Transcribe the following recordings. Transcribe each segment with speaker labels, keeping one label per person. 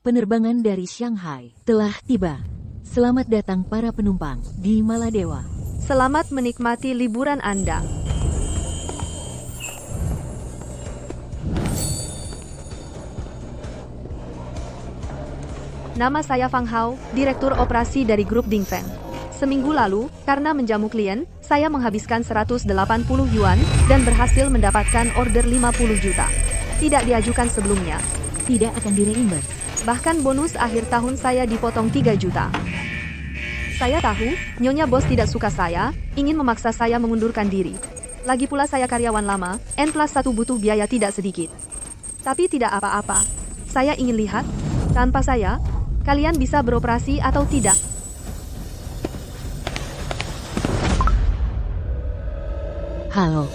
Speaker 1: Penerbangan dari Shanghai telah tiba. Selamat datang para penumpang di Maladewa.
Speaker 2: Selamat menikmati liburan Anda. Nama saya Fang Hao, Direktur Operasi dari Grup Dingfeng. Seminggu lalu, karena menjamu klien, saya menghabiskan 180 yuan dan berhasil mendapatkan order 50 juta. Tidak diajukan sebelumnya.
Speaker 1: Tidak akan direimburse.
Speaker 2: Bahkan bonus akhir tahun saya dipotong 3 juta. Saya tahu, Nyonya Bos tidak suka saya, ingin memaksa saya mengundurkan diri. Lagi pula saya karyawan lama, N+1 butuh biaya tidak sedikit. Tapi tidak apa-apa. Saya ingin lihat, tanpa saya, kalian bisa beroperasi atau tidak.
Speaker 1: Halo.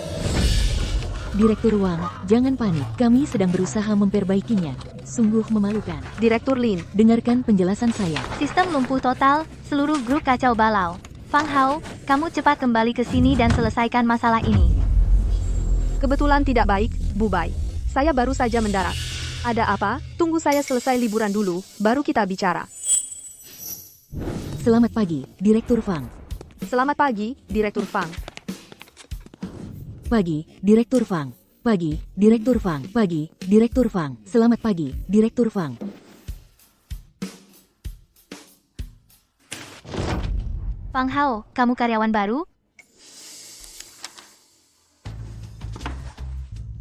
Speaker 1: Direktur Wang, jangan panik. Kami sedang berusaha memperbaikinya. Sungguh memalukan.
Speaker 2: Direktur Lin,
Speaker 1: Dengarkan penjelasan saya.
Speaker 3: Sistem lumpuh total, seluruh grup kacau balau. Fang Hao, kamu cepat kembali ke sini dan selesaikan masalah ini.
Speaker 2: kebetulan tidak baik, Bu Bai. Saya baru saja mendarat. Ada apa? Tunggu saya selesai liburan dulu, baru kita bicara.
Speaker 1: Selamat pagi, Direktur Fang.
Speaker 2: Selamat pagi, Direktur Fang.
Speaker 1: Pagi, Direktur Fang. Pagi, Direktur Fang. Pagi, Direktur Fang. Selamat pagi, Direktur Fang.
Speaker 3: Fang Hao, kamu karyawan baru?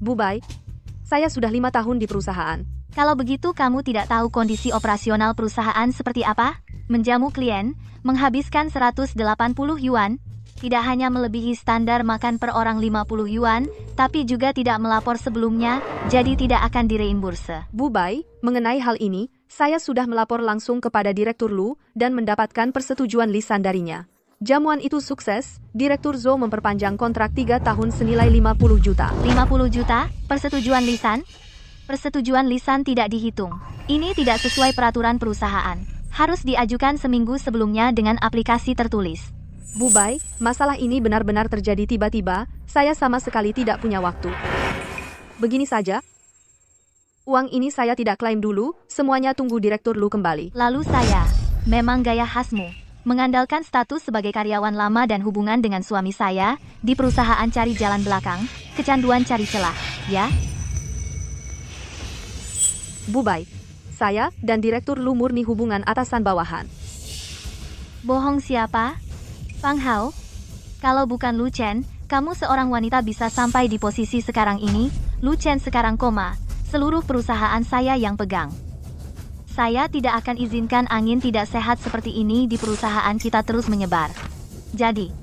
Speaker 2: Bu Bai, saya sudah 5 tahun di perusahaan.
Speaker 3: Kalau begitu kamu tidak tahu kondisi operasional perusahaan seperti apa? Menjamu klien, menghabiskan 180 yuan, tidak hanya melebihi standar makan per orang 50 yuan, tapi juga tidak melapor sebelumnya, jadi tidak akan direimburse.
Speaker 2: Bu Bai, mengenai hal ini, saya sudah melapor langsung kepada Direktur Lu dan mendapatkan persetujuan lisan darinya. Jamuan itu sukses, Direktur Zhou memperpanjang kontrak 3 tahun senilai 50 juta.
Speaker 3: 50 juta? Persetujuan lisan? Persetujuan lisan tidak dihitung. Ini tidak sesuai peraturan perusahaan. Harus diajukan seminggu sebelumnya dengan aplikasi tertulis.
Speaker 2: Bu Bai, masalah ini benar-benar terjadi tiba-tiba, saya sama sekali tidak punya waktu. Begini saja, uang ini saya tidak klaim dulu, semuanya tunggu Direktur Lu kembali.
Speaker 3: Lalu saya, memang gaya khasmu, mengandalkan status sebagai karyawan lama dan hubungan dengan suami saya, di perusahaan cari jalan belakang, kecanduan cari celah, ya?
Speaker 2: Bu Bai, saya dan Direktur Lu murni hubungan atasan bawahan.
Speaker 3: Bohong siapa? Fang Hao? Kalau bukan Lu Chen, kamu seorang wanita bisa sampai di posisi sekarang ini. Lu Chen sekarang koma, seluruh perusahaan saya yang pegang. Saya tidak akan izinkan angin tidak sehat seperti ini di perusahaan kita terus menyebar. Jadi,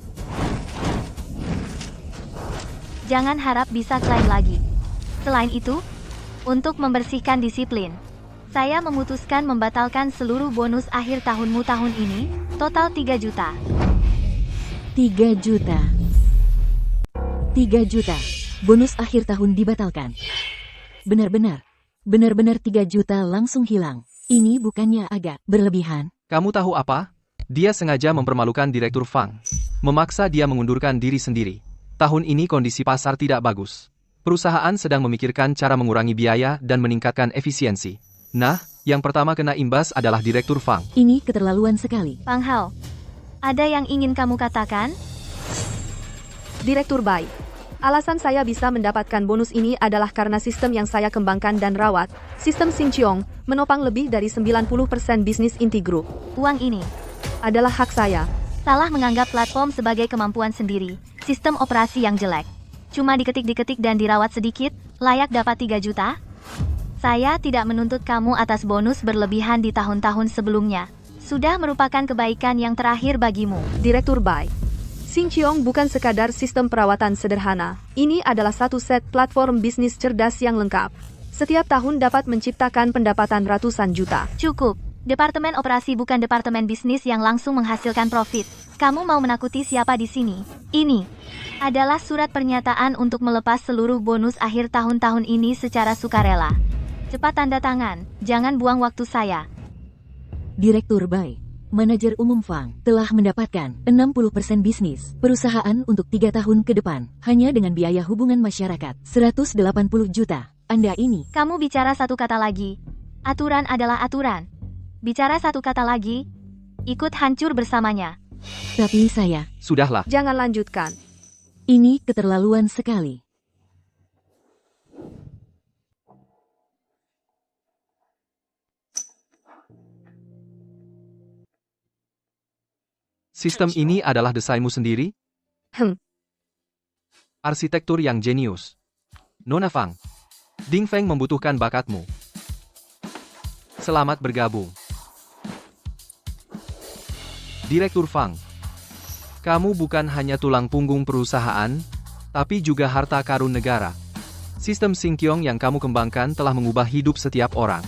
Speaker 3: jangan harap bisa klaim lagi. Selain itu, untuk membersihkan disiplin, saya memutuskan membatalkan seluruh bonus akhir tahunmu tahun ini, total 3 juta.
Speaker 1: 3 juta. 3 juta. Bonus akhir tahun dibatalkan. Benar-benar. Benar-benar 3 juta langsung hilang. Ini bukannya agak berlebihan?
Speaker 4: Kamu tahu apa? Dia sengaja mempermalukan Direktur Fang. Memaksa dia mengundurkan diri sendiri. Tahun ini kondisi pasar tidak bagus. Perusahaan sedang memikirkan cara mengurangi biaya dan meningkatkan efisiensi. Nah, yang pertama kena imbas adalah Direktur Fang.
Speaker 1: Ini keterlaluan sekali.
Speaker 3: Fang Hao, ada yang ingin kamu katakan?
Speaker 2: Direktur Bai, alasan saya bisa mendapatkan bonus ini adalah karena sistem yang saya kembangkan dan rawat, sistem Xinjiang, menopang lebih dari 90% bisnis inti grup.
Speaker 3: Uang ini
Speaker 2: Adalah hak saya.
Speaker 3: salah menganggap platform sebagai kemampuan sendiri, sistem operasi yang jelek. Cuma diketik-diketik dan dirawat sedikit, layak dapat 3 juta? Saya tidak menuntut kamu atas bonus berlebihan di tahun-tahun sebelumnya. Sudah merupakan kebaikan yang terakhir bagimu.
Speaker 2: Direktur Bai, Xinjiang bukan sekadar sistem perawatan sederhana. Ini adalah satu set platform bisnis cerdas yang lengkap. Setiap tahun dapat menciptakan pendapatan ratusan juta.
Speaker 3: Cukup. Departemen operasi bukan departemen bisnis yang langsung menghasilkan profit. Kamu mau menakuti siapa di sini? Ini adalah surat pernyataan untuk melepas seluruh bonus akhir tahun-tahun ini secara sukarela. Cepat tanda tangan, jangan buang waktu saya.
Speaker 1: Direktur Bai, Manajer Umum Fang, telah mendapatkan 60% bisnis perusahaan untuk 3 tahun ke depan, hanya dengan biaya hubungan masyarakat 180 juta. Anda ini.
Speaker 3: Kamu bicara satu kata lagi. Aturan adalah aturan. Bicara satu kata lagi, ikut hancur bersamanya.
Speaker 1: Tapi saya,
Speaker 4: Sudahlah.
Speaker 2: Jangan lanjutkan.
Speaker 1: ini keterlaluan sekali.
Speaker 4: Sistem ini adalah desainmu sendiri? Arsitektur yang jenius. Nona Fang. Ding Feng membutuhkan bakatmu. Selamat bergabung. Direktur Fang. Kamu bukan hanya tulang punggung perusahaan, tapi juga harta karun negara. Sistem Xingqiong yang kamu kembangkan telah mengubah hidup setiap orang.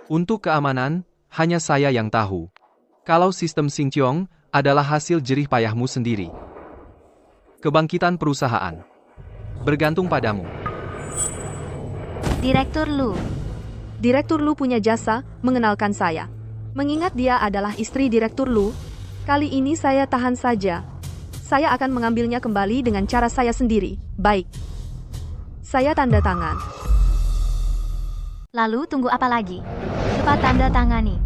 Speaker 4: Untuk keamanan, hanya saya yang tahu. Kalau sistem Xingqiong adalah hasil jerih payahmu sendiri. Kebangkitan perusahaan bergantung padamu.
Speaker 3: Direktur Lu.
Speaker 2: Direktur Lu punya jasa mengenalkan saya. Mengingat dia adalah istri Direktur Lu, kali ini saya tahan saja. Saya akan mengambilnya kembali dengan cara saya sendiri. Baik. Saya tanda tangan.
Speaker 3: Lalu tunggu apa lagi? Cepat tanda tangani.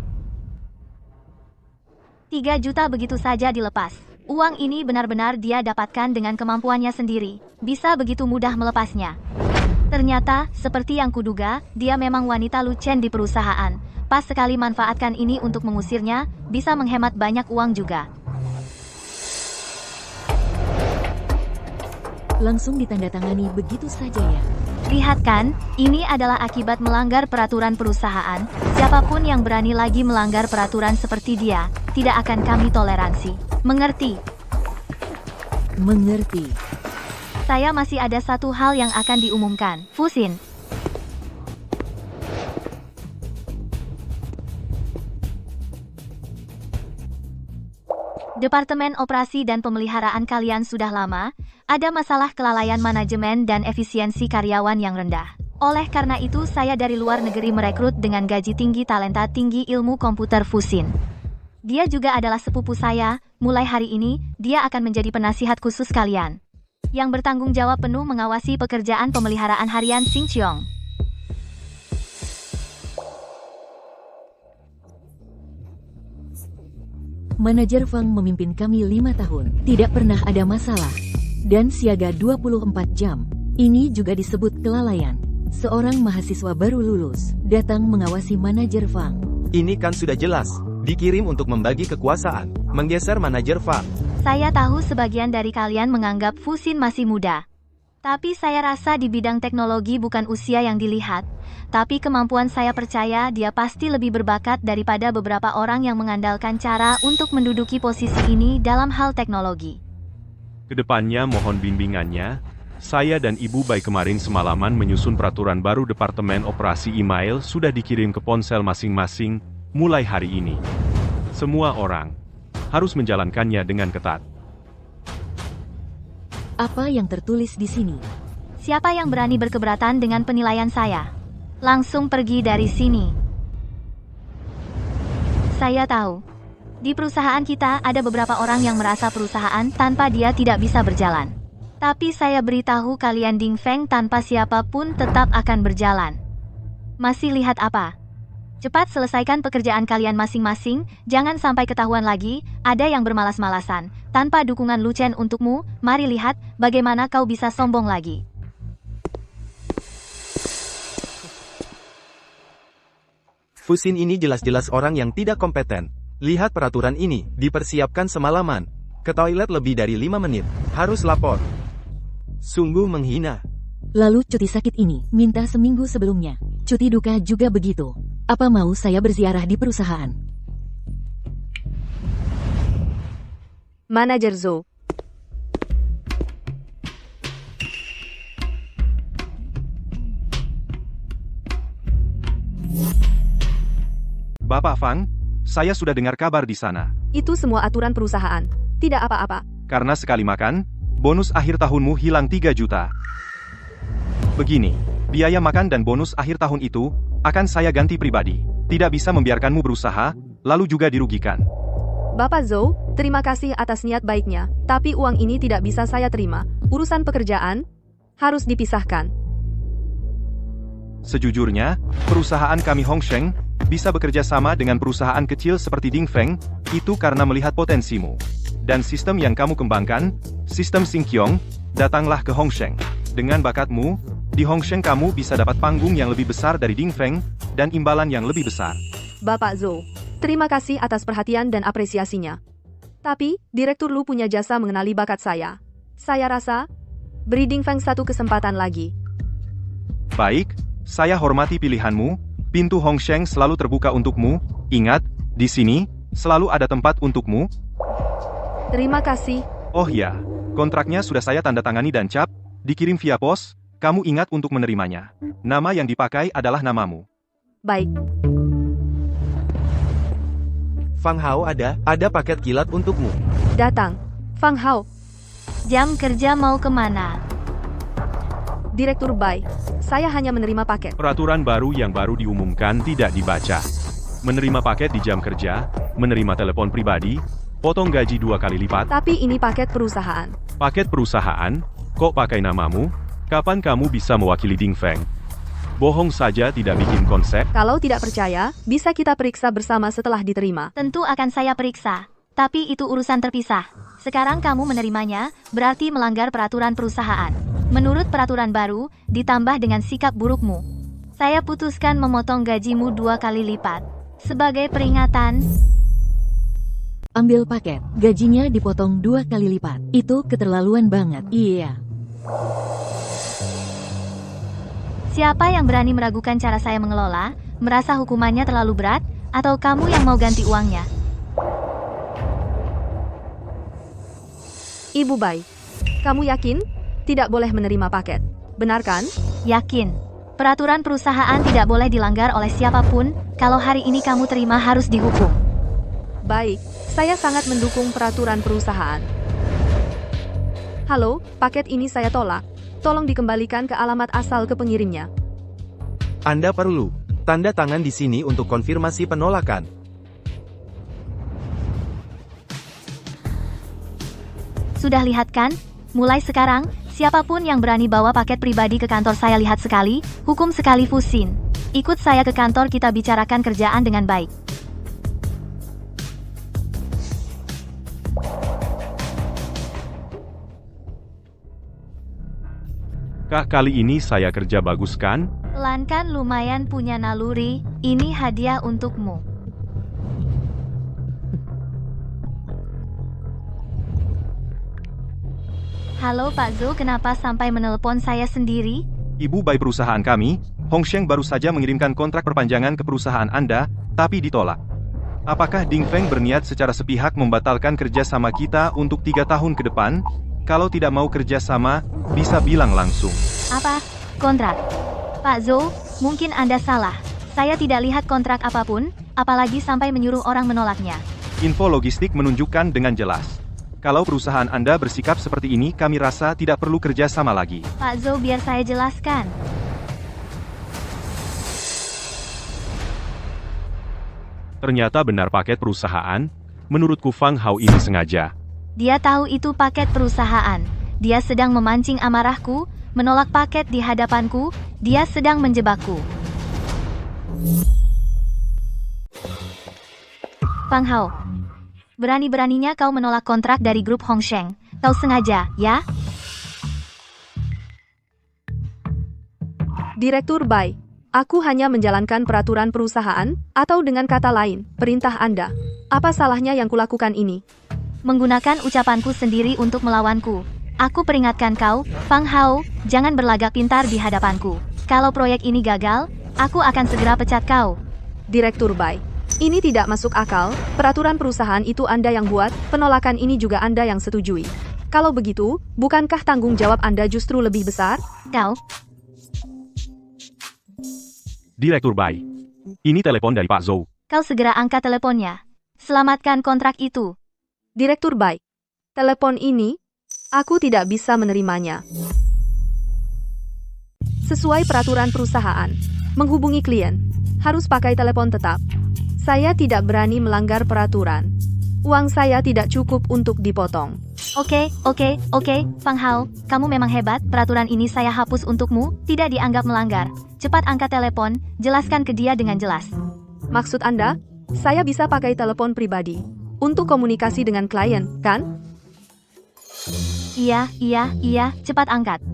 Speaker 3: 3 juta begitu saja dilepas. Uang ini benar-benar dia dapatkan dengan kemampuannya sendiri. Bisa begitu mudah melepasnya. Ternyata, seperti yang kuduga, dia memang wanita Lu Chen di perusahaan. Pas sekali manfaatkan ini untuk mengusirnya, bisa menghemat banyak uang juga.
Speaker 1: Langsung ditandatangani begitu saja ya.
Speaker 3: Lihat kan, ini adalah akibat melanggar peraturan perusahaan. Siapapun yang berani lagi melanggar peraturan seperti dia, tidak akan kami toleransi. Mengerti?
Speaker 1: Mengerti.
Speaker 3: Saya masih ada satu hal yang akan diumumkan. Fusin. Departemen Operasi dan Pemeliharaan kalian sudah lama, ada masalah kelalaian manajemen dan efisiensi karyawan yang rendah. Oleh karena itu saya dari luar negeri merekrut dengan gaji tinggi talenta tinggi ilmu komputer Fusin. Dia juga adalah sepupu saya, mulai hari ini, dia akan menjadi penasihat khusus kalian. Yang bertanggung jawab penuh mengawasi pekerjaan pemeliharaan harian Xingqiong.
Speaker 1: Manajer Fang memimpin kami 5 tahun, tidak pernah ada masalah. Dan siaga 24 jam. Ini juga disebut kelalaian. Seorang mahasiswa baru lulus, datang mengawasi manajer Fang.
Speaker 5: Ini kan sudah jelas, dikirim untuk membagi kekuasaan, menggeser manajer Fang.
Speaker 3: Saya tahu sebagian dari kalian menganggap Fusin masih muda. Tapi saya rasa di bidang teknologi bukan usia yang dilihat, tapi kemampuan saya percaya dia pasti lebih berbakat daripada beberapa orang yang mengandalkan cara untuk menduduki posisi ini dalam hal teknologi.
Speaker 6: Kedepannya mohon bimbingannya. Saya dan Ibu Bai kemarin semalaman menyusun peraturan baru Departemen Operasi Email sudah dikirim ke ponsel masing-masing mulai hari ini. Semua orang harus menjalankannya dengan ketat.
Speaker 1: Apa yang tertulis di sini?
Speaker 3: Siapa yang berani berkeberatan dengan penilaian saya? Langsung pergi dari sini. Saya tahu. Di perusahaan kita ada beberapa orang yang merasa perusahaan tanpa dia tidak bisa berjalan. Tapi saya beritahu kalian Ding Feng tanpa siapapun tetap akan berjalan. Masih lihat apa? Cepat selesaikan pekerjaan kalian masing-masing, jangan sampai ketahuan lagi, ada yang bermalas-malasan. Tanpa dukungan Lu Chen untukmu, mari lihat bagaimana kau bisa sombong lagi.
Speaker 5: Fusin ini jelas-jelas orang yang tidak kompeten. Lihat peraturan ini, dipersiapkan semalaman. Ke toilet lebih dari 5 menit, harus lapor. Sungguh menghina.
Speaker 1: Lalu cuti sakit ini, minta seminggu sebelumnya. Cuti duka juga begitu. Apa mau saya berziarah di perusahaan?
Speaker 2: Manajer Zhou.
Speaker 6: Bapak Fang, saya sudah dengar kabar di sana.
Speaker 2: Itu semua aturan perusahaan. Tidak apa-apa.
Speaker 6: Karena sekali makan, bonus akhir tahunmu hilang 3 juta. Begini, biaya makan dan bonus akhir tahun itu akan saya ganti pribadi. Tidak bisa membiarkanmu berusaha, lalu juga dirugikan.
Speaker 2: Bapak Zhou, terima kasih atas niat baiknya, tapi uang ini tidak bisa saya terima. Urusan pekerjaan harus dipisahkan.
Speaker 6: Sejujurnya, perusahaan kami Hongsheng bisa bekerja sama dengan perusahaan kecil seperti Dingfeng, itu karena melihat potensimu. Dan sistem yang kamu kembangkan, sistem Xingqiong, datanglah ke Hongsheng. Dengan bakatmu, di Hongsheng kamu bisa dapat panggung yang lebih besar dari Dingfeng, dan imbalan yang lebih besar.
Speaker 2: Bapak Zhou, terima kasih atas perhatian dan apresiasinya. Tapi, Direktur Lu punya jasa mengenali bakat saya. Saya rasa, beri Dingfeng satu kesempatan lagi.
Speaker 6: Baik, saya hormati pilihanmu, pintu Hongsheng selalu terbuka untukmu, ingat, di sini, selalu ada tempat untukmu.
Speaker 2: Terima kasih.
Speaker 6: Oh ya, kontraknya sudah saya tanda tangani dan cap, dikirim via pos, kamu ingat untuk menerimanya. Nama yang dipakai adalah namamu.
Speaker 2: Baik.
Speaker 5: Fang Hao ada paket kilat untukmu.
Speaker 2: Datang. Fang Hao,
Speaker 3: Jam kerja mau kemana?
Speaker 2: Direktur Bai. Saya hanya menerima paket.
Speaker 6: Peraturan baru yang baru diumumkan tidak dibaca. Menerima paket di jam kerja, menerima telepon pribadi, potong gaji 2 kali lipat.
Speaker 2: Tapi ini paket perusahaan.
Speaker 6: Paket perusahaan, kok pakai namamu? Kapan kamu bisa mewakili Dingfeng? Bohong saja tidak bikin konsep.
Speaker 2: Kalau tidak percaya, bisa kita periksa bersama setelah diterima.
Speaker 3: Tentu akan saya periksa. Tapi itu urusan terpisah. Sekarang kamu menerimanya, berarti melanggar peraturan perusahaan. Menurut peraturan baru, ditambah dengan sikap burukmu. Saya putuskan memotong gajimu 2 kali lipat. Sebagai peringatan,
Speaker 1: Ambil paket, gajinya dipotong 2 kali lipat. Itu keterlaluan banget. Iya.
Speaker 3: siapa yang berani meragukan cara saya mengelola, merasa hukumannya terlalu berat, atau kamu yang mau ganti uangnya?
Speaker 2: Ibu Bai, kamu yakin tidak boleh menerima paket? Benar kan?
Speaker 3: Yakin. Peraturan perusahaan tidak boleh dilanggar oleh siapapun, kalau hari ini kamu terima harus dihukum.
Speaker 2: Baik, saya sangat mendukung peraturan perusahaan. Halo, paket ini saya tolak. Tolong dikembalikan ke alamat asal ke pengirimnya.
Speaker 5: Anda perlu tanda tangan di sini untuk konfirmasi penolakan.
Speaker 3: Sudah lihat kan? Mulai sekarang, siapapun yang berani bawa paket pribadi ke kantor saya lihat sekali, hukum sekali Fusin. Ikut saya ke kantor, kita bicarakan kerjaan dengan baik.
Speaker 6: Kah kali ini saya kerja bagus kan?
Speaker 3: Lan kan lumayan punya naluri, ini hadiah untukmu. Halo Pak Zhou, kenapa sampai menelpon saya sendiri?
Speaker 6: Ibu Bai perusahaan kami, Hongsheng baru saja mengirimkan kontrak perpanjangan ke perusahaan Anda, tapi ditolak. Apakah Dingfeng berniat secara sepihak membatalkan kerjasama kita untuk 3 tahun ke depan? Kalau tidak mau kerjasama, bisa bilang langsung.
Speaker 3: Apa? Kontrak? Pak Zhou, mungkin Anda salah. Saya tidak lihat kontrak apapun, apalagi sampai menyuruh orang menolaknya.
Speaker 6: Info logistik menunjukkan dengan jelas. Kalau perusahaan Anda bersikap seperti ini, kami rasa tidak perlu kerja sama lagi.
Speaker 3: Pak Zhou, biar saya jelaskan.
Speaker 6: Ternyata benar paket perusahaan, menurutku Fang Hao ini sengaja.
Speaker 3: Dia tahu itu paket perusahaan. Dia sedang memancing amarahku, menolak paket di hadapanku, dia sedang menjebakku. Fang Hao, berani-beraninya kau menolak kontrak dari grup Hongsheng. Kau sengaja, ya?
Speaker 2: Direktur Bai, aku hanya menjalankan peraturan perusahaan, atau dengan kata lain, perintah Anda. Apa salahnya yang kulakukan ini?
Speaker 3: Menggunakan ucapanku sendiri untuk melawanku. Aku peringatkan kau, Fang Hao, jangan berlagak pintar di hadapanku. Kalau proyek ini gagal, aku akan segera pecat kau.
Speaker 2: Direktur Bai, ini tidak masuk akal, peraturan perusahaan itu Anda yang buat, penolakan ini juga Anda yang setujui. Kalau begitu, bukankah tanggung jawab Anda justru lebih besar?
Speaker 3: Kau,
Speaker 6: Direktur Bai. Ini telepon dari Pak Zhou.
Speaker 3: kau segera angkat teleponnya. Selamatkan kontrak itu.
Speaker 2: Direktur Bai, telepon ini, aku tidak bisa menerimanya. Sesuai peraturan perusahaan, menghubungi klien, harus pakai telepon tetap. Saya tidak berani melanggar peraturan. Uang saya tidak cukup untuk dipotong.
Speaker 3: Oke, Fang Hao, kamu memang hebat, peraturan ini saya hapus untukmu, tidak dianggap melanggar. Cepat angkat telepon, jelaskan ke dia dengan jelas.
Speaker 2: Maksud Anda, saya bisa pakai telepon pribadi untuk komunikasi dengan klien, kan?
Speaker 3: Iya, cepat angkat.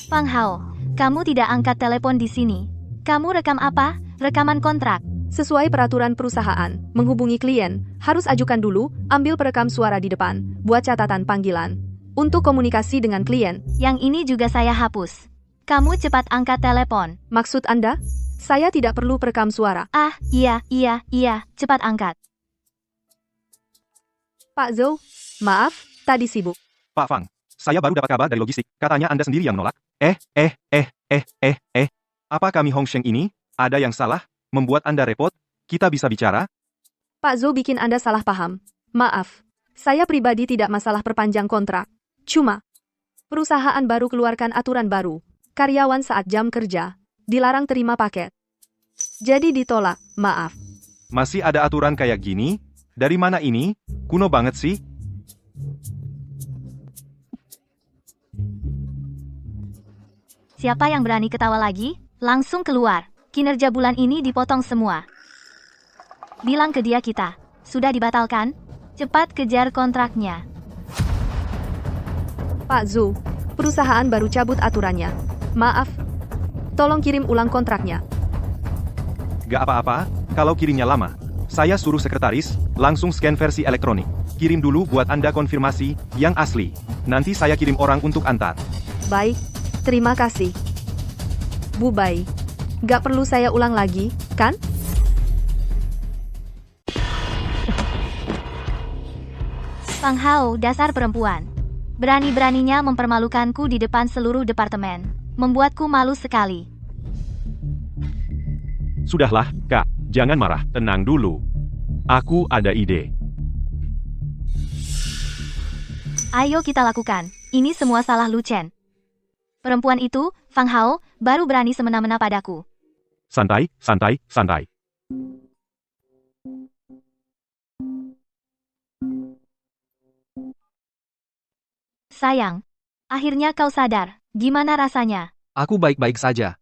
Speaker 3: Fang Hao, kamu tidak angkat telepon di sini. Kamu rekam apa? Rekaman kontrak.
Speaker 2: Sesuai peraturan perusahaan, menghubungi klien, harus ajukan dulu, ambil perekam suara di depan, buat catatan panggilan. Untuk komunikasi dengan klien,
Speaker 3: Yang ini juga saya hapus. Kamu cepat angkat telepon.
Speaker 2: maksud Anda? Saya tidak perlu perekam suara.
Speaker 3: Ah, iya, cepat angkat.
Speaker 2: Pak Zhou, maaf, tadi sibuk.
Speaker 6: Pak Fang, saya baru dapat kabar dari logistik. Katanya Anda sendiri yang menolak. Apa kami Hong Sheng ini? Ada yang salah? Membuat Anda repot? Kita bisa bicara?
Speaker 2: Pak Zhou bikin Anda salah paham. Maaf, saya pribadi tidak masalah perpanjang kontrak. Cuma, perusahaan baru keluarkan aturan baru. Karyawan saat jam kerja dilarang terima paket. Jadi ditolak, maaf.
Speaker 6: Masih ada aturan kayak gini? Dari mana ini? Kuno banget sih.
Speaker 3: Siapa yang berani ketawa lagi? Langsung keluar. Kinerja bulan ini dipotong semua. Bilang ke dia kita sudah dibatalkan. Cepat kejar kontraknya.
Speaker 2: Pak Zhou, perusahaan baru cabut aturannya. Maaf, tolong kirim ulang kontraknya.
Speaker 6: Gak apa-apa, kalau kirimnya lama. Saya suruh sekretaris, langsung scan versi elektronik. Kirim dulu buat Anda konfirmasi, yang asli. Nanti saya kirim orang untuk antar.
Speaker 2: Baik, terima kasih. Bu Bai, gak perlu saya ulang lagi, kan?
Speaker 3: Fang Hao, dasar perempuan. Berani-beraninya mempermalukanku di depan seluruh departemen. Membuatku malu sekali.
Speaker 6: Sudahlah, Kak. Jangan marah, tenang dulu. Aku ada ide.
Speaker 3: Ayo kita lakukan. Ini semua salah Lu Chen. Perempuan itu, Fang Hao, baru berani semena-mena padaku.
Speaker 6: Santai.
Speaker 3: Sayang, akhirnya kau sadar. Gimana rasanya?
Speaker 4: Aku baik-baik saja.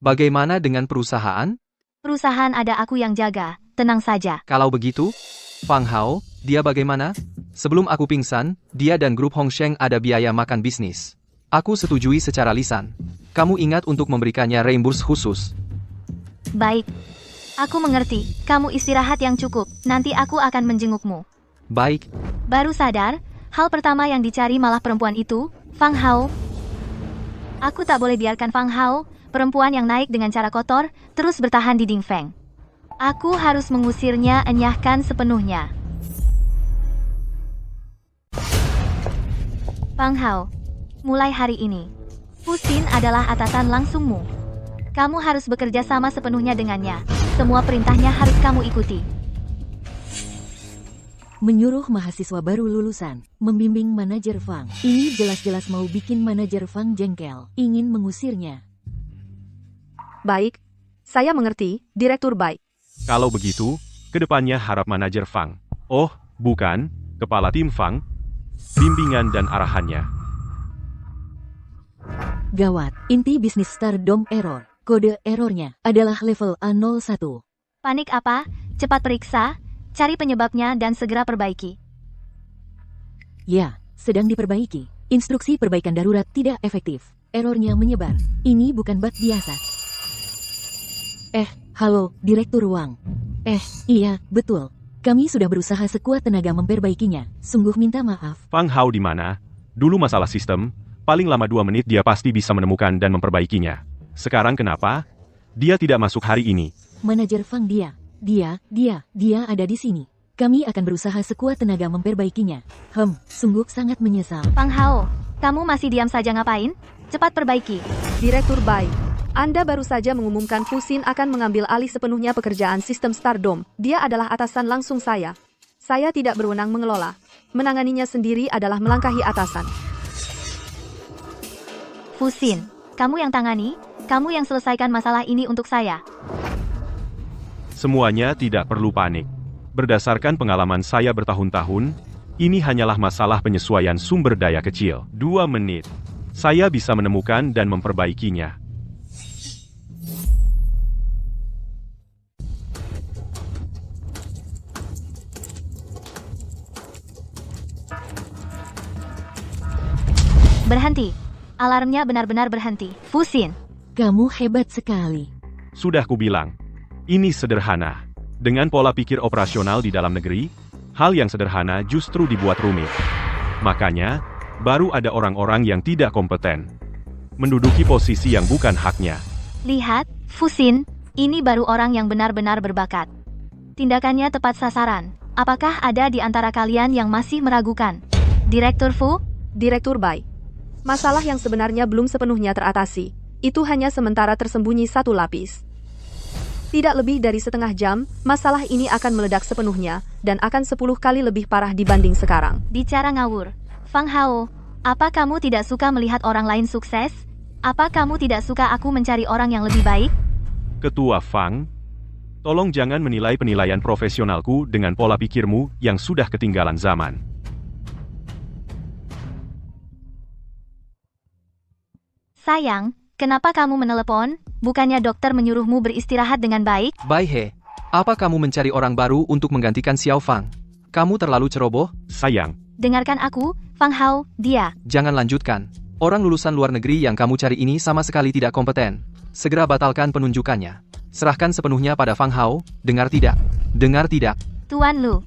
Speaker 4: Bagaimana dengan perusahaan?
Speaker 3: Perusahaan ada aku yang jaga. Tenang saja.
Speaker 4: Kalau begitu, Fang Hao, dia bagaimana? Sebelum aku pingsan, dia dan grup Hong Sheng ada biaya makan bisnis. Aku setujui secara lisan. Kamu ingat untuk memberikannya reimburse khusus.
Speaker 3: Baik. Aku mengerti. Kamu istirahat yang cukup. Nanti aku akan menjengukmu.
Speaker 4: Baik,
Speaker 3: Baru sadar, hal pertama yang dicari malah perempuan itu, Fang Hao. Aku tak boleh biarkan Fang Hao, perempuan yang naik dengan cara kotor, terus bertahan di Dingfeng. Aku harus mengusirnya, enyahkan sepenuhnya. Fang Hao, mulai hari ini, Fusin adalah atasan langsungmu. Kamu harus bekerja sama sepenuhnya dengannya. Semua perintahnya harus kamu ikuti.
Speaker 1: Menyuruh mahasiswa baru lulusan, membimbing manajer Fang. Ini jelas-jelas mau bikin manajer Fang jengkel, ingin mengusirnya.
Speaker 2: Baik, saya mengerti, Direktur Bai.
Speaker 6: Kalau begitu, kedepannya harap manajer Fang. Oh, bukan, kepala tim Fang. Bimbingan dan arahannya.
Speaker 1: Gawat, inti bisnis Stardom error. Kode errornya adalah level A01.
Speaker 3: Panik apa? Cepat periksa, cari penyebabnya dan segera perbaiki.
Speaker 1: Ya, sedang diperbaiki. Instruksi perbaikan darurat tidak efektif. Errornya menyebar. Ini bukan bug biasa. Halo, Direktur Wang. Iya, betul. Kami sudah berusaha sekuat tenaga memperbaikinya. Sungguh minta maaf.
Speaker 6: Fang Hao di mana? Dulu masalah sistem, paling lama 2 menit dia pasti bisa menemukan dan memperbaikinya. Sekarang kenapa? Dia tidak masuk hari ini.
Speaker 1: Manajer Fang dia ada di sini. Kami akan berusaha sekuat tenaga memperbaikinya. Sungguh sangat menyesal.
Speaker 3: Fang Hao, kamu masih diam saja ngapain? Cepat perbaiki.
Speaker 2: Direktur Bai, Anda baru saja mengumumkan Fusin akan mengambil alih sepenuhnya pekerjaan sistem Stardom. Dia adalah atasan langsung saya. Saya tidak berwenang mengelola. Menanganinya sendiri adalah melangkahi atasan.
Speaker 3: Fusin, kamu yang tangani, kamu yang selesaikan masalah ini untuk saya.
Speaker 6: Semuanya tidak perlu panik. Berdasarkan pengalaman saya bertahun-tahun, ini hanyalah masalah penyesuaian sumber daya kecil. 2 menit. Saya bisa menemukan dan memperbaikinya.
Speaker 3: Berhenti. Alarmnya benar-benar berhenti. Fusin.
Speaker 1: Kamu hebat sekali.
Speaker 6: Sudah kubilang. Ini sederhana. Dengan pola pikir operasional di dalam negeri, hal yang sederhana justru dibuat rumit. Makanya, baru ada orang-orang yang tidak kompeten. Menduduki posisi yang bukan haknya.
Speaker 3: Lihat, Fusin, ini baru orang yang benar-benar berbakat. Tindakannya tepat sasaran. Apakah ada di antara kalian yang masih meragukan? Direktur Fu?
Speaker 2: Direktur Bai. Masalah yang sebenarnya belum sepenuhnya teratasi. Itu hanya sementara tersembunyi satu lapis. Tidak lebih dari setengah jam, masalah ini akan meledak sepenuhnya, dan akan 10 kali lebih parah dibanding sekarang.
Speaker 3: Bicara ngawur. Fang Hao, apa kamu tidak suka melihat orang lain sukses? Apa kamu tidak suka aku mencari orang yang lebih baik?
Speaker 6: Ketua Fang, tolong jangan menilai penilaian profesionalku dengan pola pikirmu yang sudah ketinggalan zaman.
Speaker 3: Sayang, kenapa kamu menelepon? Bukannya dokter menyuruhmu beristirahat dengan baik?
Speaker 4: Bai He, apa kamu mencari orang baru untuk menggantikan Xiao Fang? Kamu terlalu ceroboh?
Speaker 6: Sayang,
Speaker 3: Dengarkan aku, Fang Hao, dia.
Speaker 4: Jangan lanjutkan. Orang lulusan luar negeri yang kamu cari ini sama sekali tidak kompeten. Segera batalkan penunjukannya. Serahkan sepenuhnya pada Fang Hao, dengar tidak? Dengar tidak?
Speaker 3: Tuan Lu.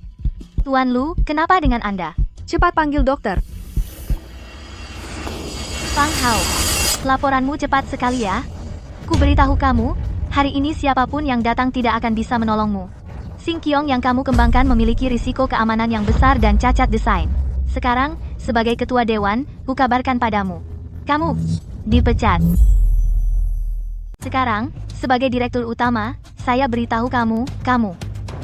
Speaker 3: Tuan Lu, kenapa dengan Anda?
Speaker 2: Cepat panggil dokter.
Speaker 3: Fang Hao, laporanmu cepat sekali ya. Ku beritahu kamu, hari ini siapapun yang datang tidak akan bisa menolongmu. Sing Qiong yang kamu kembangkan memiliki risiko keamanan yang besar dan cacat desain. Sekarang, sebagai ketua dewan, ku kabarkan padamu. Kamu dipecat. Sekarang, sebagai direktur utama, saya beritahu kamu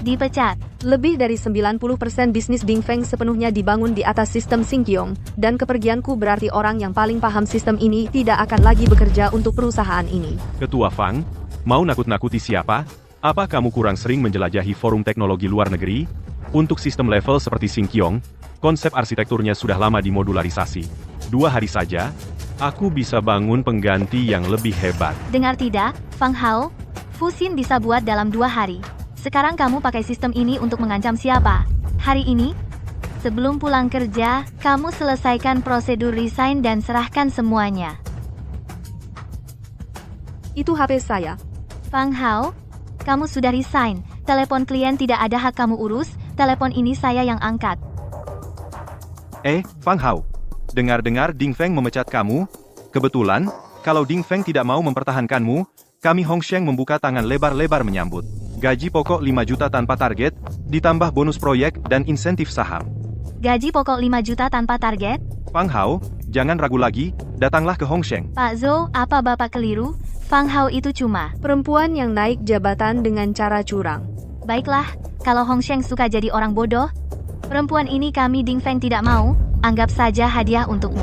Speaker 3: dipecat.
Speaker 2: Lebih dari 90% bisnis Dingfeng sepenuhnya dibangun di atas sistem Sing Qiong, dan kepergianku berarti orang yang paling paham sistem ini tidak akan lagi bekerja untuk perusahaan ini.
Speaker 6: Ketua Fang, mau nakut-nakuti siapa? Apa kamu kurang sering menjelajahi forum teknologi luar negeri? Untuk sistem level seperti Sing Qiong, konsep arsitekturnya sudah lama dimodularisasi. 2 hari saja, aku bisa bangun pengganti yang lebih hebat.
Speaker 3: Dengar tidak, Fang Hao? Fusin bisa buat dalam 2 hari. Sekarang kamu pakai sistem ini untuk mengancam siapa? Hari ini? Sebelum pulang kerja, kamu selesaikan prosedur resign dan serahkan semuanya.
Speaker 2: Itu HP saya.
Speaker 3: Fang Hao, kamu sudah resign. Telepon klien tidak ada hak kamu urus, telepon ini saya yang angkat.
Speaker 5: Fang Hao. Dengar-dengar Ding Feng memecat kamu? Kebetulan, kalau Ding Feng tidak mau mempertahankanmu, kami Hong Sheng membuka tangan lebar-lebar menyambut. Gaji pokok 5 juta tanpa target, ditambah bonus proyek dan insentif saham.
Speaker 3: Gaji pokok 5 juta tanpa target?
Speaker 5: Fang Hao, jangan ragu lagi, datanglah ke Hong Sheng.
Speaker 3: Pak Zhou, apa Bapak keliru? Fang Hao itu cuma
Speaker 2: Perempuan yang naik jabatan dengan cara curang.
Speaker 3: baiklah, kalau Hong Sheng suka jadi orang bodoh, perempuan ini kami Ding Feng tidak mau, anggap saja hadiah untukmu.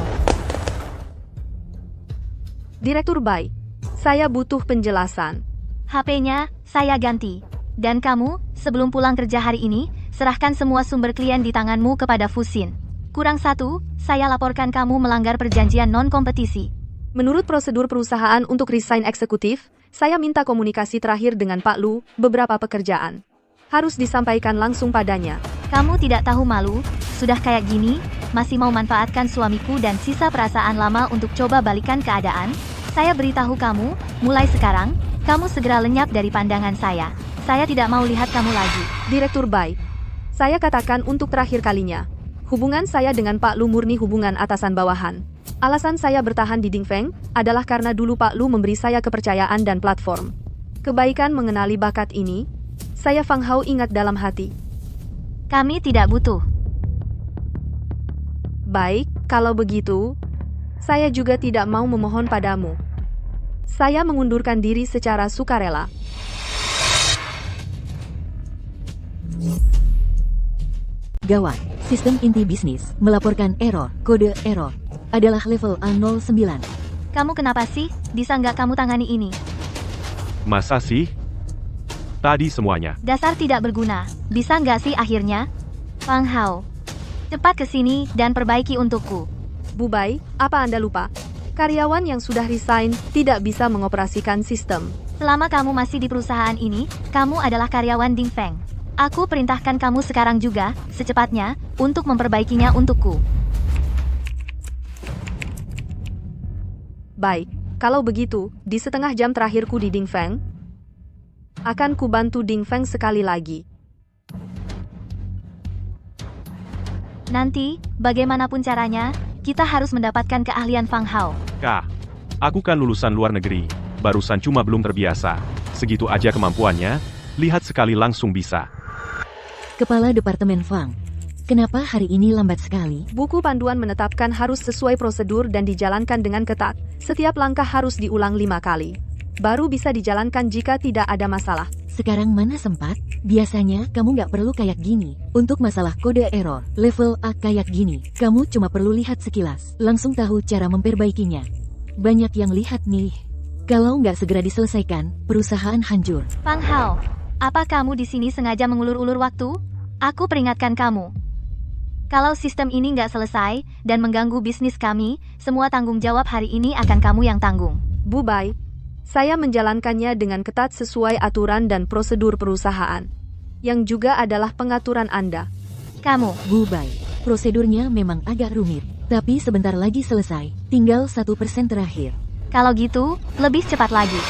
Speaker 2: Direktur Bai, saya butuh penjelasan.
Speaker 3: HP-nya, saya ganti. Dan kamu, sebelum pulang kerja hari ini, serahkan semua sumber klien di tanganmu kepada Fusin. Kurang satu, saya laporkan kamu melanggar perjanjian non-kompetisi.
Speaker 2: Menurut prosedur perusahaan untuk resign eksekutif, saya minta komunikasi terakhir dengan Pak Lu, beberapa pekerjaan harus disampaikan langsung padanya.
Speaker 3: Kamu tidak tahu malu, sudah kayak gini, masih mau manfaatkan suamiku dan sisa perasaan lama untuk coba balikan keadaan? Saya beritahu kamu, mulai sekarang, kamu segera lenyap dari pandangan saya. Saya tidak mau lihat kamu lagi.
Speaker 2: Direktur Bai, saya katakan untuk terakhir kalinya. Hubungan saya dengan Pak Lu murni hubungan atasan bawahan. Alasan saya bertahan di Dingfeng adalah karena dulu Pak Lu memberi saya kepercayaan dan platform. Kebaikan mengenali bakat ini, saya Fang Hao ingat dalam hati.
Speaker 3: Kami tidak butuh.
Speaker 2: Baik, kalau begitu, saya juga tidak mau memohon padamu. Saya mengundurkan diri secara sukarela.
Speaker 1: Gawat, sistem inti bisnis melaporkan error, kode error adalah level A09.
Speaker 3: Kamu kenapa sih? Bisa nggak kamu tangani ini?
Speaker 6: Masa sih? Tadi semuanya.
Speaker 3: Dasar tidak berguna. Bisa nggak sih akhirnya? Fang Hao, cepat ke sini dan perbaiki untukku.
Speaker 2: Bu Bai, apa Anda lupa? Karyawan yang sudah resign tidak bisa mengoperasikan sistem.
Speaker 3: Selama kamu masih di perusahaan ini, kamu adalah karyawan Ding Feng. Aku perintahkan kamu sekarang juga, secepatnya, untuk memperbaikinya untukku.
Speaker 2: Baik, kalau begitu, di setengah jam terakhirku di Ding Feng, akan kubantu Ding Feng sekali lagi.
Speaker 3: Nanti, bagaimanapun caranya, kita harus mendapatkan keahlian Fang Hao.
Speaker 6: Kak, aku kan lulusan luar negeri. Barusan cuma belum terbiasa. Segitu aja kemampuannya, lihat sekali langsung bisa.
Speaker 1: Kepala Departemen Fang. Kenapa hari ini lambat sekali?
Speaker 2: Buku panduan menetapkan harus sesuai prosedur dan dijalankan dengan ketat. Setiap langkah harus diulang 5 kali. Baru bisa dijalankan jika tidak ada masalah.
Speaker 1: Sekarang mana sempat? Biasanya kamu nggak perlu kayak gini. Untuk masalah kode error, level A kayak gini, kamu cuma perlu lihat sekilas. Langsung tahu cara memperbaikinya. Banyak yang lihat nih. Kalau nggak segera diselesaikan, perusahaan hancur.
Speaker 3: Fang Hao, apa kamu di sini sengaja mengulur-ulur waktu? Aku peringatkan kamu. Kalau sistem ini nggak selesai dan mengganggu bisnis kami, semua tanggung jawab hari ini akan kamu yang tanggung.
Speaker 2: Bu Bai, saya menjalankannya dengan ketat sesuai aturan dan prosedur perusahaan, yang juga adalah pengaturan Anda.
Speaker 3: Kamu,
Speaker 1: Bu Bai, prosedurnya memang agak rumit, tapi sebentar lagi selesai. Tinggal 1% terakhir.
Speaker 3: kalau gitu, lebih cepat lagi.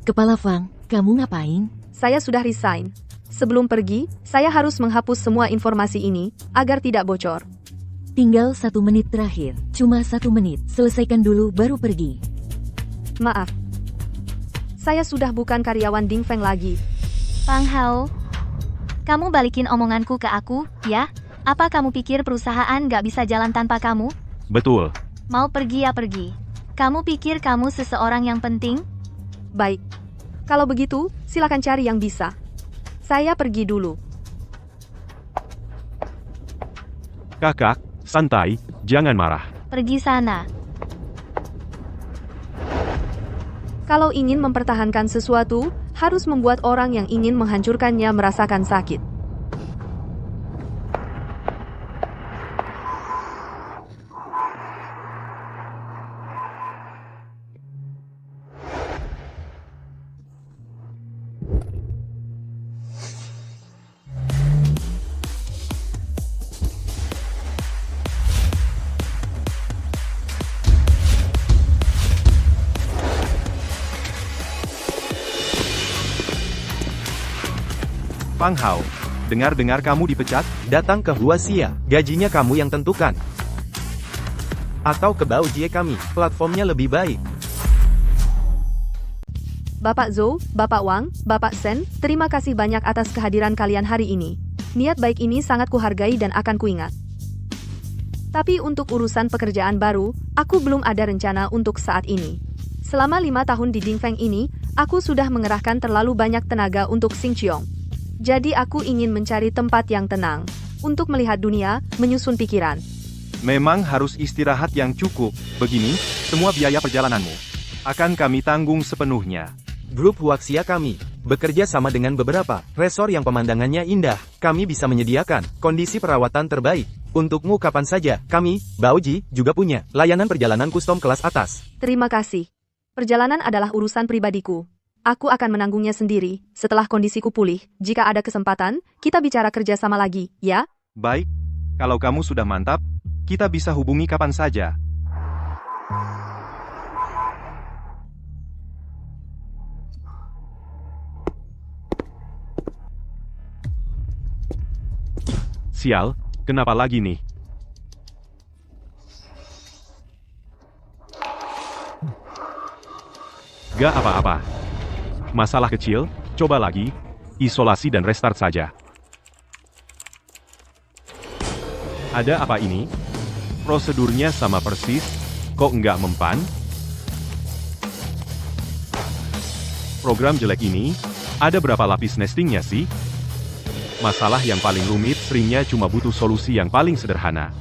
Speaker 1: Kepala Fang, kamu ngapain?
Speaker 2: Saya sudah resign. Sebelum pergi, saya harus menghapus semua informasi ini, agar tidak bocor.
Speaker 1: Tinggal 1 menit terakhir. Cuma 1 menit. Selesaikan dulu baru pergi.
Speaker 2: Maaf. Saya sudah bukan karyawan Ding Feng lagi.
Speaker 3: Fang Hao, kamu balikin omonganku ke aku, ya? Apa kamu pikir perusahaan nggak bisa jalan tanpa kamu?
Speaker 6: Betul.
Speaker 3: Mau pergi ya pergi. Kamu pikir kamu seseorang yang penting?
Speaker 2: Baik. Kalau begitu, silakan cari yang bisa. Saya pergi dulu.
Speaker 6: Kakak, santai, jangan marah.
Speaker 3: Pergi sana.
Speaker 2: Kalau ingin mempertahankan sesuatu, harus membuat orang yang ingin menghancurkannya merasakan sakit.
Speaker 6: Fang Hao, dengar-dengar kamu dipecat?
Speaker 5: Datang ke Huaxia, gajinya kamu yang tentukan. Atau ke Baojie kami, platformnya lebih baik.
Speaker 2: Bapak Zhou, Bapak Wang, Bapak Shen, terima kasih banyak atas kehadiran kalian hari ini. Niat baik ini sangat kuhargai dan akan kuingat. Tapi untuk urusan pekerjaan baru, aku belum ada rencana untuk saat ini. Selama 5 tahun di Ding Feng ini, aku sudah mengerahkan terlalu banyak tenaga untuk Xingqiong. Jadi aku ingin mencari tempat yang tenang, untuk melihat dunia, menyusun pikiran.
Speaker 6: Memang harus istirahat yang cukup. Begini, semua biaya perjalananmu akan kami tanggung sepenuhnya.
Speaker 5: Grup Huaxia kami bekerja sama dengan beberapa resor yang pemandangannya indah. Kami bisa menyediakan kondisi perawatan terbaik. Untukmu kapan saja, kami, Baoji, juga punya layanan perjalanan custom kelas atas.
Speaker 2: Terima kasih. Perjalanan adalah urusan pribadiku. Aku akan menanggungnya sendiri, setelah kondisiku pulih. Jika ada kesempatan, kita bicara kerja sama lagi, ya?
Speaker 6: Baik, kalau kamu sudah mantap, kita bisa hubungi kapan saja. Sial, kenapa lagi nih? Gak apa-apa. Masalah kecil, coba lagi, isolasi dan restart saja. Ada apa ini? Prosedurnya sama persis, kok nggak mempan? Program jelek ini, ada berapa lapis nestingnya sih? Masalah yang paling rumit seringnya cuma butuh solusi yang paling sederhana.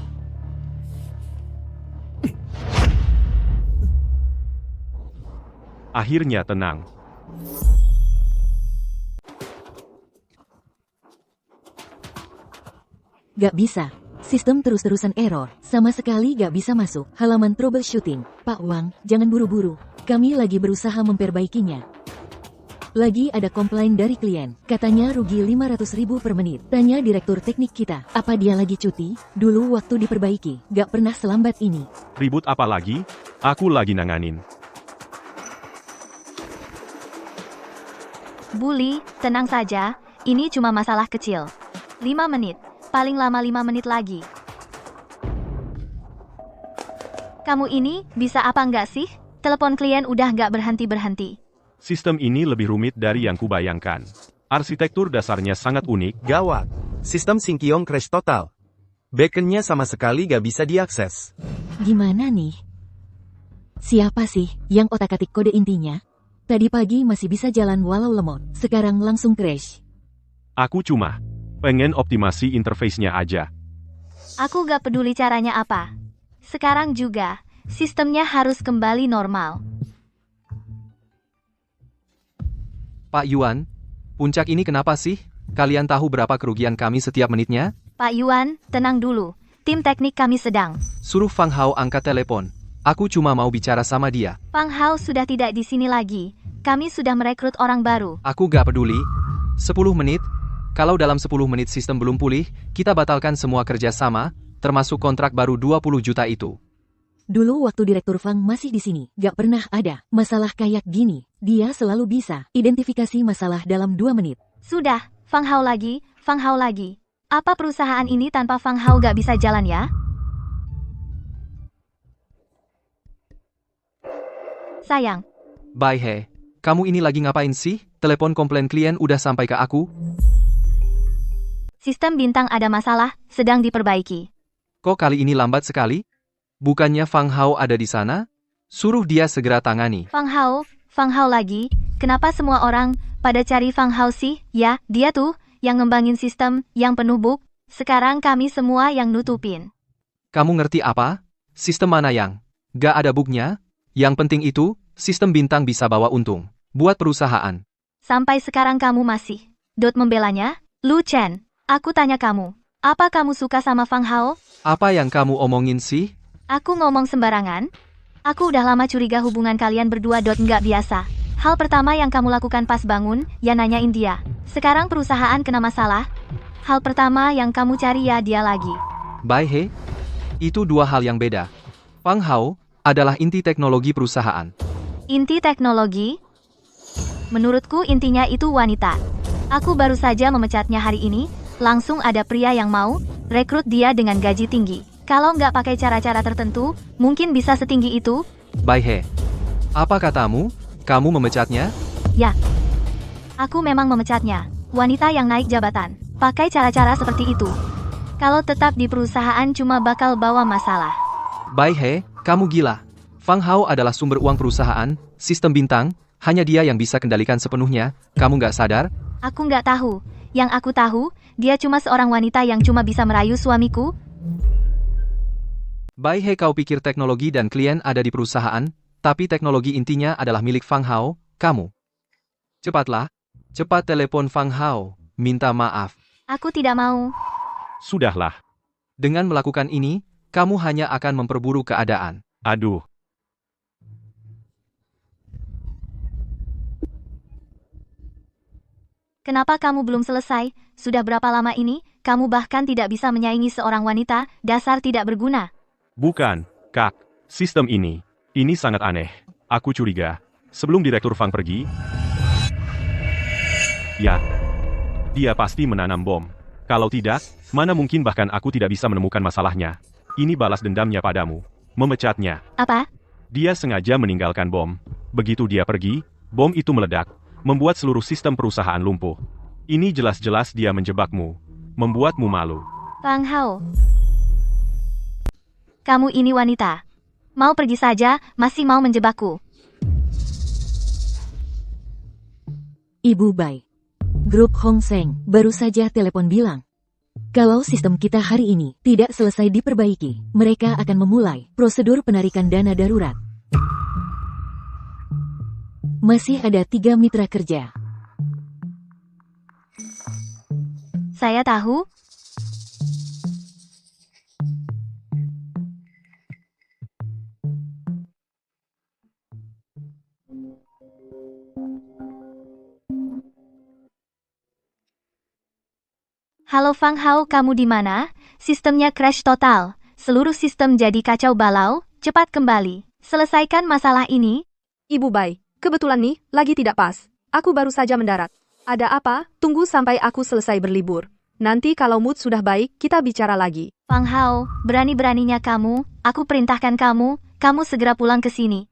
Speaker 6: Akhirnya tenang.
Speaker 1: Gak bisa. Sistem terus-terusan error. Sama sekali gak bisa masuk. Halaman troubleshooting. Pak Wang, jangan buru-buru. Kami lagi berusaha memperbaikinya. Lagi ada komplain dari klien. Katanya rugi 500.000 per menit. Tanya direktur teknik kita. Apa dia lagi cuti? Dulu waktu diperbaiki. Gak pernah selambat ini.
Speaker 6: Ribut apa lagi? Aku lagi nanganin.
Speaker 3: Bully, tenang saja, ini cuma masalah kecil. 5 menit, paling lama 5 menit lagi. Kamu ini bisa apa enggak sih? Telepon klien udah nggak berhenti-berhenti.
Speaker 6: Sistem ini lebih rumit dari yang kubayangkan. Arsitektur dasarnya sangat unik.
Speaker 5: Gawat. Sistem Sinkiong crash total. Beaconnya sama sekali gak bisa diakses.
Speaker 1: Gimana nih? Siapa sih yang otak-atik kode intinya? Tadi pagi masih bisa jalan walau lemot. Sekarang langsung crash.
Speaker 6: Aku cuma pengen optimasi interface-nya aja.
Speaker 3: Aku gak peduli caranya apa. Sekarang juga, sistemnya harus kembali normal.
Speaker 4: Pak Yuan, puncak ini kenapa sih? Kalian tahu berapa kerugian kami setiap menitnya?
Speaker 3: Pak Yuan, tenang dulu. Tim teknik kami sedang.
Speaker 4: Suruh Fang Hao angkat telepon. Aku cuma mau bicara sama dia.
Speaker 3: Fang Hao sudah tidak di sini lagi. Kami sudah merekrut orang baru.
Speaker 4: Aku gak peduli. 10 menit. Kalau dalam 10 menit sistem belum pulih, kita batalkan semua kerjasama, termasuk kontrak baru 20 juta itu.
Speaker 1: Dulu waktu Direktur Fang masih di sini, gak pernah ada masalah kayak gini. Dia selalu bisa identifikasi masalah dalam 2 menit.
Speaker 3: Sudah, Fang Hao lagi, Fang Hao lagi. Apa perusahaan ini tanpa Fang Hao gak bisa jalan ya? Sayang,
Speaker 4: Bai He, kamu ini lagi ngapain sih? Telepon komplain klien udah sampai ke aku.
Speaker 3: sistem bintang ada masalah, sedang diperbaiki.
Speaker 4: Kok kali ini lambat sekali? Bukannya Fang Hao ada di sana? Suruh dia segera tangani.
Speaker 3: Fang Hao lagi. Kenapa semua orang pada cari Fang Hao sih? Ya, dia tuh yang ngembangin sistem yang penuh bug. Sekarang kami semua yang nutupin.
Speaker 4: Kamu ngerti apa? Sistem mana yang gak ada bugnya? Yang penting itu, sistem bintang bisa bawa untung buat perusahaan.
Speaker 3: Sampai sekarang kamu masih membelanya? Lu Chen, aku tanya kamu, apa kamu suka sama Fang Hao?
Speaker 4: Apa yang kamu omongin sih?
Speaker 3: Aku ngomong sembarangan? Aku udah lama curiga hubungan kalian berdua nggak biasa. Hal pertama yang kamu lakukan pas bangun, ya nanyain dia. Sekarang perusahaan kena masalah. Hal pertama yang kamu cari ya dia lagi.
Speaker 4: Bai He, itu dua hal yang beda. Fang Hao adalah inti teknologi perusahaan.
Speaker 3: Inti teknologi? Menurutku intinya itu wanita. Aku baru saja memecatnya hari ini, langsung ada pria yang mau rekrut dia dengan gaji tinggi. Kalau nggak pakai cara-cara tertentu, mungkin bisa setinggi itu.
Speaker 4: Bai He, apa katamu? Kamu memecatnya?
Speaker 3: Ya, aku memang memecatnya. Wanita yang naik jabatan, pakai cara-cara seperti itu. Kalau tetap di perusahaan cuma bakal bawa masalah.
Speaker 4: Bai He, kamu gila. Fang Hao adalah sumber uang perusahaan, sistem bintang, hanya dia yang bisa kendalikan sepenuhnya. Kamu nggak sadar?
Speaker 3: Aku nggak tahu. Yang aku tahu, dia cuma seorang wanita yang cuma bisa merayu suamiku.
Speaker 4: Bai He, kau pikir teknologi dan klien ada di perusahaan, tapi teknologi intinya adalah milik Fang Hao, kamu. Cepatlah, cepat telepon Fang Hao, minta maaf.
Speaker 3: Aku tidak mau.
Speaker 6: Sudahlah.
Speaker 4: Dengan melakukan ini, kamu hanya akan memperburuk keadaan.
Speaker 6: Aduh.
Speaker 3: Kenapa kamu belum selesai? Sudah berapa lama ini, kamu bahkan tidak bisa menyaingi seorang wanita, dasar tidak berguna.
Speaker 6: Bukan, Kak. Sistem ini sangat aneh. Aku curiga. Sebelum Direktur Fang pergi, ya, dia pasti menanam bom. Kalau tidak, mana mungkin bahkan aku tidak bisa menemukan masalahnya. Ini balas dendamnya padamu. Memecatnya.
Speaker 3: Apa?
Speaker 6: Dia sengaja meninggalkan bom. Begitu dia pergi, bom itu meledak, membuat seluruh sistem perusahaan lumpuh. Ini jelas-jelas dia menjebakmu, membuatmu malu.
Speaker 3: Fang Hao. Kamu ini wanita. Mau pergi saja, masih mau menjebakku.
Speaker 1: Ibu Bai. Grup Hong Seng baru saja telepon bilang. Kalau sistem kita hari ini tidak selesai diperbaiki, mereka akan memulai prosedur penarikan dana darurat. Masih ada 3 mitra kerja.
Speaker 3: Saya tahu. Halo Fang Hao, kamu di mana? Sistemnya crash total. Seluruh sistem jadi kacau balau. Cepat kembali. Selesaikan masalah ini.
Speaker 2: Ibu Bai, kebetulan nih, lagi tidak pas. Aku baru saja mendarat. Ada apa? Tunggu sampai aku selesai berlibur. Nanti kalau mood sudah baik, kita bicara lagi.
Speaker 3: Fang Hao, berani-beraninya kamu. Aku perintahkan kamu segera pulang ke sini.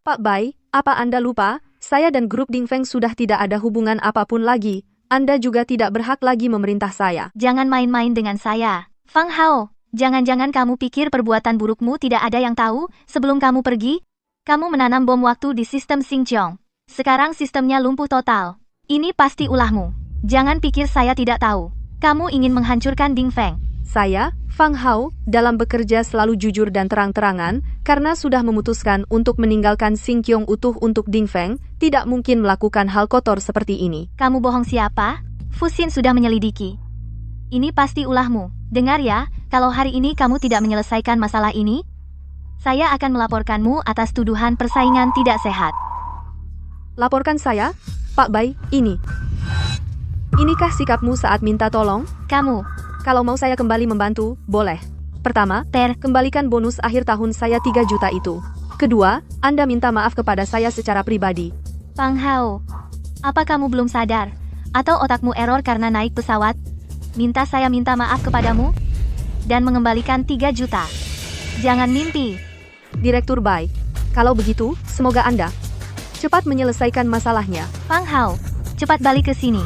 Speaker 2: Pak Bai, apa Anda lupa? Saya dan grup Dingfeng sudah tidak ada hubungan apapun lagi. Anda juga tidak berhak lagi memerintah saya.
Speaker 3: Jangan main-main dengan saya. Fang Hao, jangan-jangan kamu pikir perbuatan burukmu tidak ada yang tahu sebelum kamu pergi? Kamu menanam bom waktu di sistem Xinjiang. Sekarang sistemnya lumpuh total. Ini pasti ulahmu. Jangan pikir saya tidak tahu. Kamu ingin menghancurkan Dingfeng.
Speaker 2: Saya, Fang Hao, dalam bekerja selalu jujur dan terang-terangan, karena sudah memutuskan untuk meninggalkan Xinjiang utuh untuk Dingfeng, tidak mungkin melakukan hal kotor seperti ini.
Speaker 3: Kamu bohong siapa? Fuxin sudah menyelidiki. Ini pasti ulahmu. Dengar ya, kalau hari ini kamu tidak menyelesaikan masalah ini, saya akan melaporkanmu atas tuduhan persaingan tidak sehat.
Speaker 2: Laporkan saya? Pak Bai, ini. Inikah sikapmu saat minta tolong?
Speaker 3: Kamu,
Speaker 2: Kalau mau saya kembali membantu, boleh. Pertama, kembalikan bonus akhir tahun saya 3 juta itu. Kedua, Anda minta maaf kepada saya secara pribadi.
Speaker 3: Fang Hao, apa kamu belum sadar? Atau otakmu error karena naik pesawat? Saya minta maaf kepadamu? Dan mengembalikan 3 juta. Jangan mimpi.
Speaker 2: Direktur Bai, kalau begitu, semoga Anda cepat menyelesaikan masalahnya.
Speaker 3: Fang Hao, cepat balik ke sini.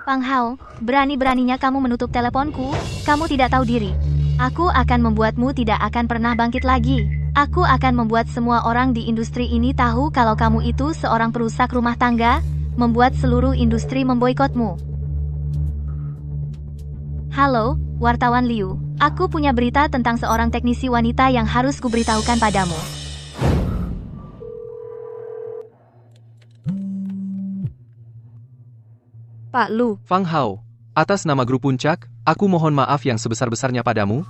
Speaker 3: Fang Hao, berani-beraninya kamu menutup teleponku, kamu tidak tahu diri. Aku akan membuatmu tidak akan pernah bangkit lagi. Aku akan membuat semua orang di industri ini tahu kalau kamu itu seorang perusak rumah tangga, membuat seluruh industri memboikotmu. Halo, wartawan Liu. Aku punya berita tentang seorang teknisi wanita yang harus kuberitahukan padamu.
Speaker 2: Pak Lu,
Speaker 4: Fang Hao, atas nama grup Puncak, aku mohon maaf yang sebesar-besarnya padamu.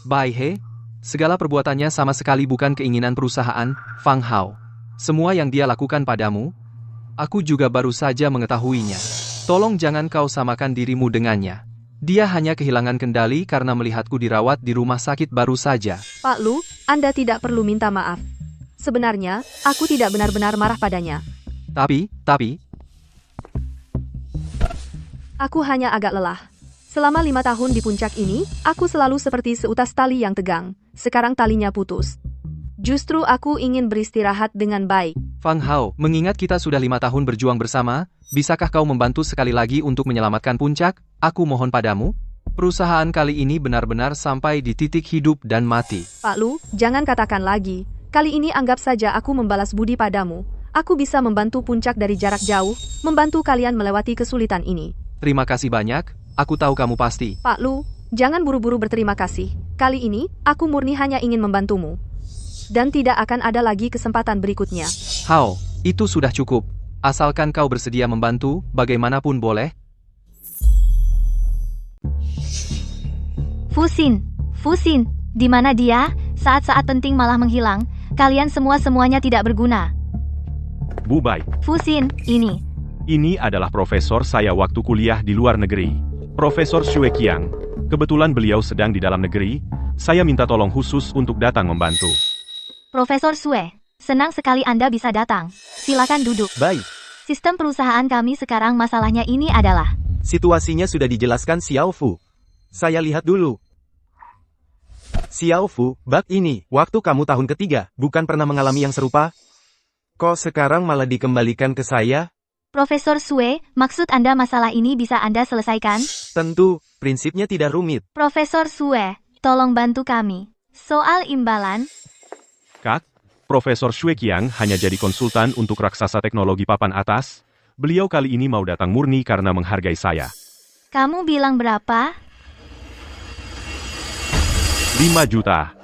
Speaker 4: Bai He, segala perbuatannya sama sekali bukan keinginan perusahaan, Fang Hao. Semua yang dia lakukan padamu, aku juga baru saja mengetahuinya. Tolong jangan kau samakan dirimu dengannya. Dia hanya kehilangan kendali karena melihatku dirawat di rumah sakit baru saja.
Speaker 2: Pak Lu, Anda tidak perlu minta maaf. Sebenarnya, aku tidak benar-benar marah padanya.
Speaker 4: Tapi,
Speaker 2: Aku hanya agak lelah. Selama 5 tahun di puncak ini, aku selalu seperti seutas tali yang tegang. Sekarang talinya putus. Justru aku ingin beristirahat dengan baik.
Speaker 4: Fang Hao, mengingat kita sudah 5 tahun berjuang bersama, bisakah kau membantu sekali lagi untuk menyelamatkan Puncak? Aku mohon padamu. Perusahaan kali ini benar-benar sampai di titik hidup dan mati.
Speaker 2: Pak Lu, jangan katakan lagi. Kali ini anggap saja aku membalas budi padamu. Aku bisa membantu Puncak dari jarak jauh, membantu kalian melewati kesulitan ini.
Speaker 4: Terima kasih banyak, aku tahu kamu pasti.
Speaker 2: Pak Lu, jangan buru-buru berterima kasih. Kali ini, aku murni hanya ingin membantumu. Dan tidak akan ada lagi kesempatan berikutnya.
Speaker 4: Hao, itu sudah cukup. Asalkan kau bersedia membantu, bagaimanapun boleh.
Speaker 3: Fuxin, di mana dia? Saat-saat penting malah menghilang. Kalian semuanya tidak berguna.
Speaker 6: Bu Bai,
Speaker 3: Fuxin,
Speaker 6: ini adalah profesor saya waktu kuliah di luar negeri. Profesor Xue Qiang. Kebetulan beliau sedang di dalam negeri, saya minta tolong khusus untuk datang membantu.
Speaker 3: Profesor Xue, senang sekali Anda bisa datang. Silakan duduk.
Speaker 5: Baik,
Speaker 3: Sistem perusahaan kami sekarang masalahnya ini adalah...
Speaker 5: situasinya sudah dijelaskan Xiao Fu. Saya lihat dulu. Xiao Fu, bak ini, waktu kamu tahun ketiga, bukan pernah mengalami yang serupa? Kok sekarang malah dikembalikan ke saya?
Speaker 3: Profesor Xue, maksud Anda masalah ini bisa Anda selesaikan?
Speaker 5: Tentu, prinsipnya tidak rumit.
Speaker 3: Profesor Xue, tolong bantu kami. Soal imbalan,
Speaker 6: Kak, Profesor Xue Qiang hanya jadi konsultan untuk raksasa teknologi papan atas. Beliau kali ini mau datang murni karena menghargai saya.
Speaker 3: kamu bilang berapa?
Speaker 6: 5 juta.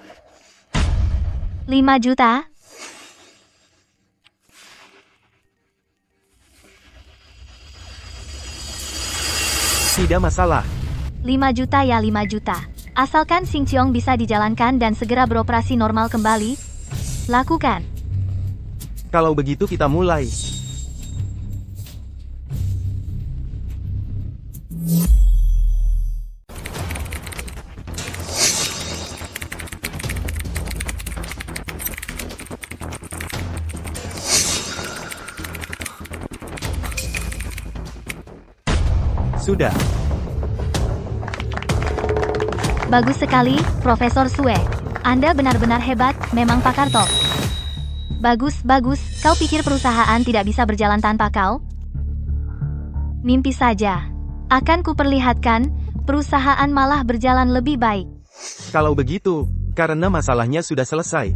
Speaker 3: 5 juta?
Speaker 5: Tidak masalah.
Speaker 3: 5 juta ya 5 juta. Asalkan Xingqiong bisa dijalankan dan segera beroperasi normal kembali, lakukan.
Speaker 5: Kalau begitu kita mulai. Sudah.
Speaker 3: Bagus sekali, Profesor Sue. Anda benar-benar hebat, memang pakar top. Bagus, bagus. Kau pikir perusahaan tidak bisa berjalan tanpa kau? Mimpi saja. Akan kuperlihatkan, perusahaan malah berjalan lebih baik.
Speaker 5: Kalau begitu, karena masalahnya sudah selesai.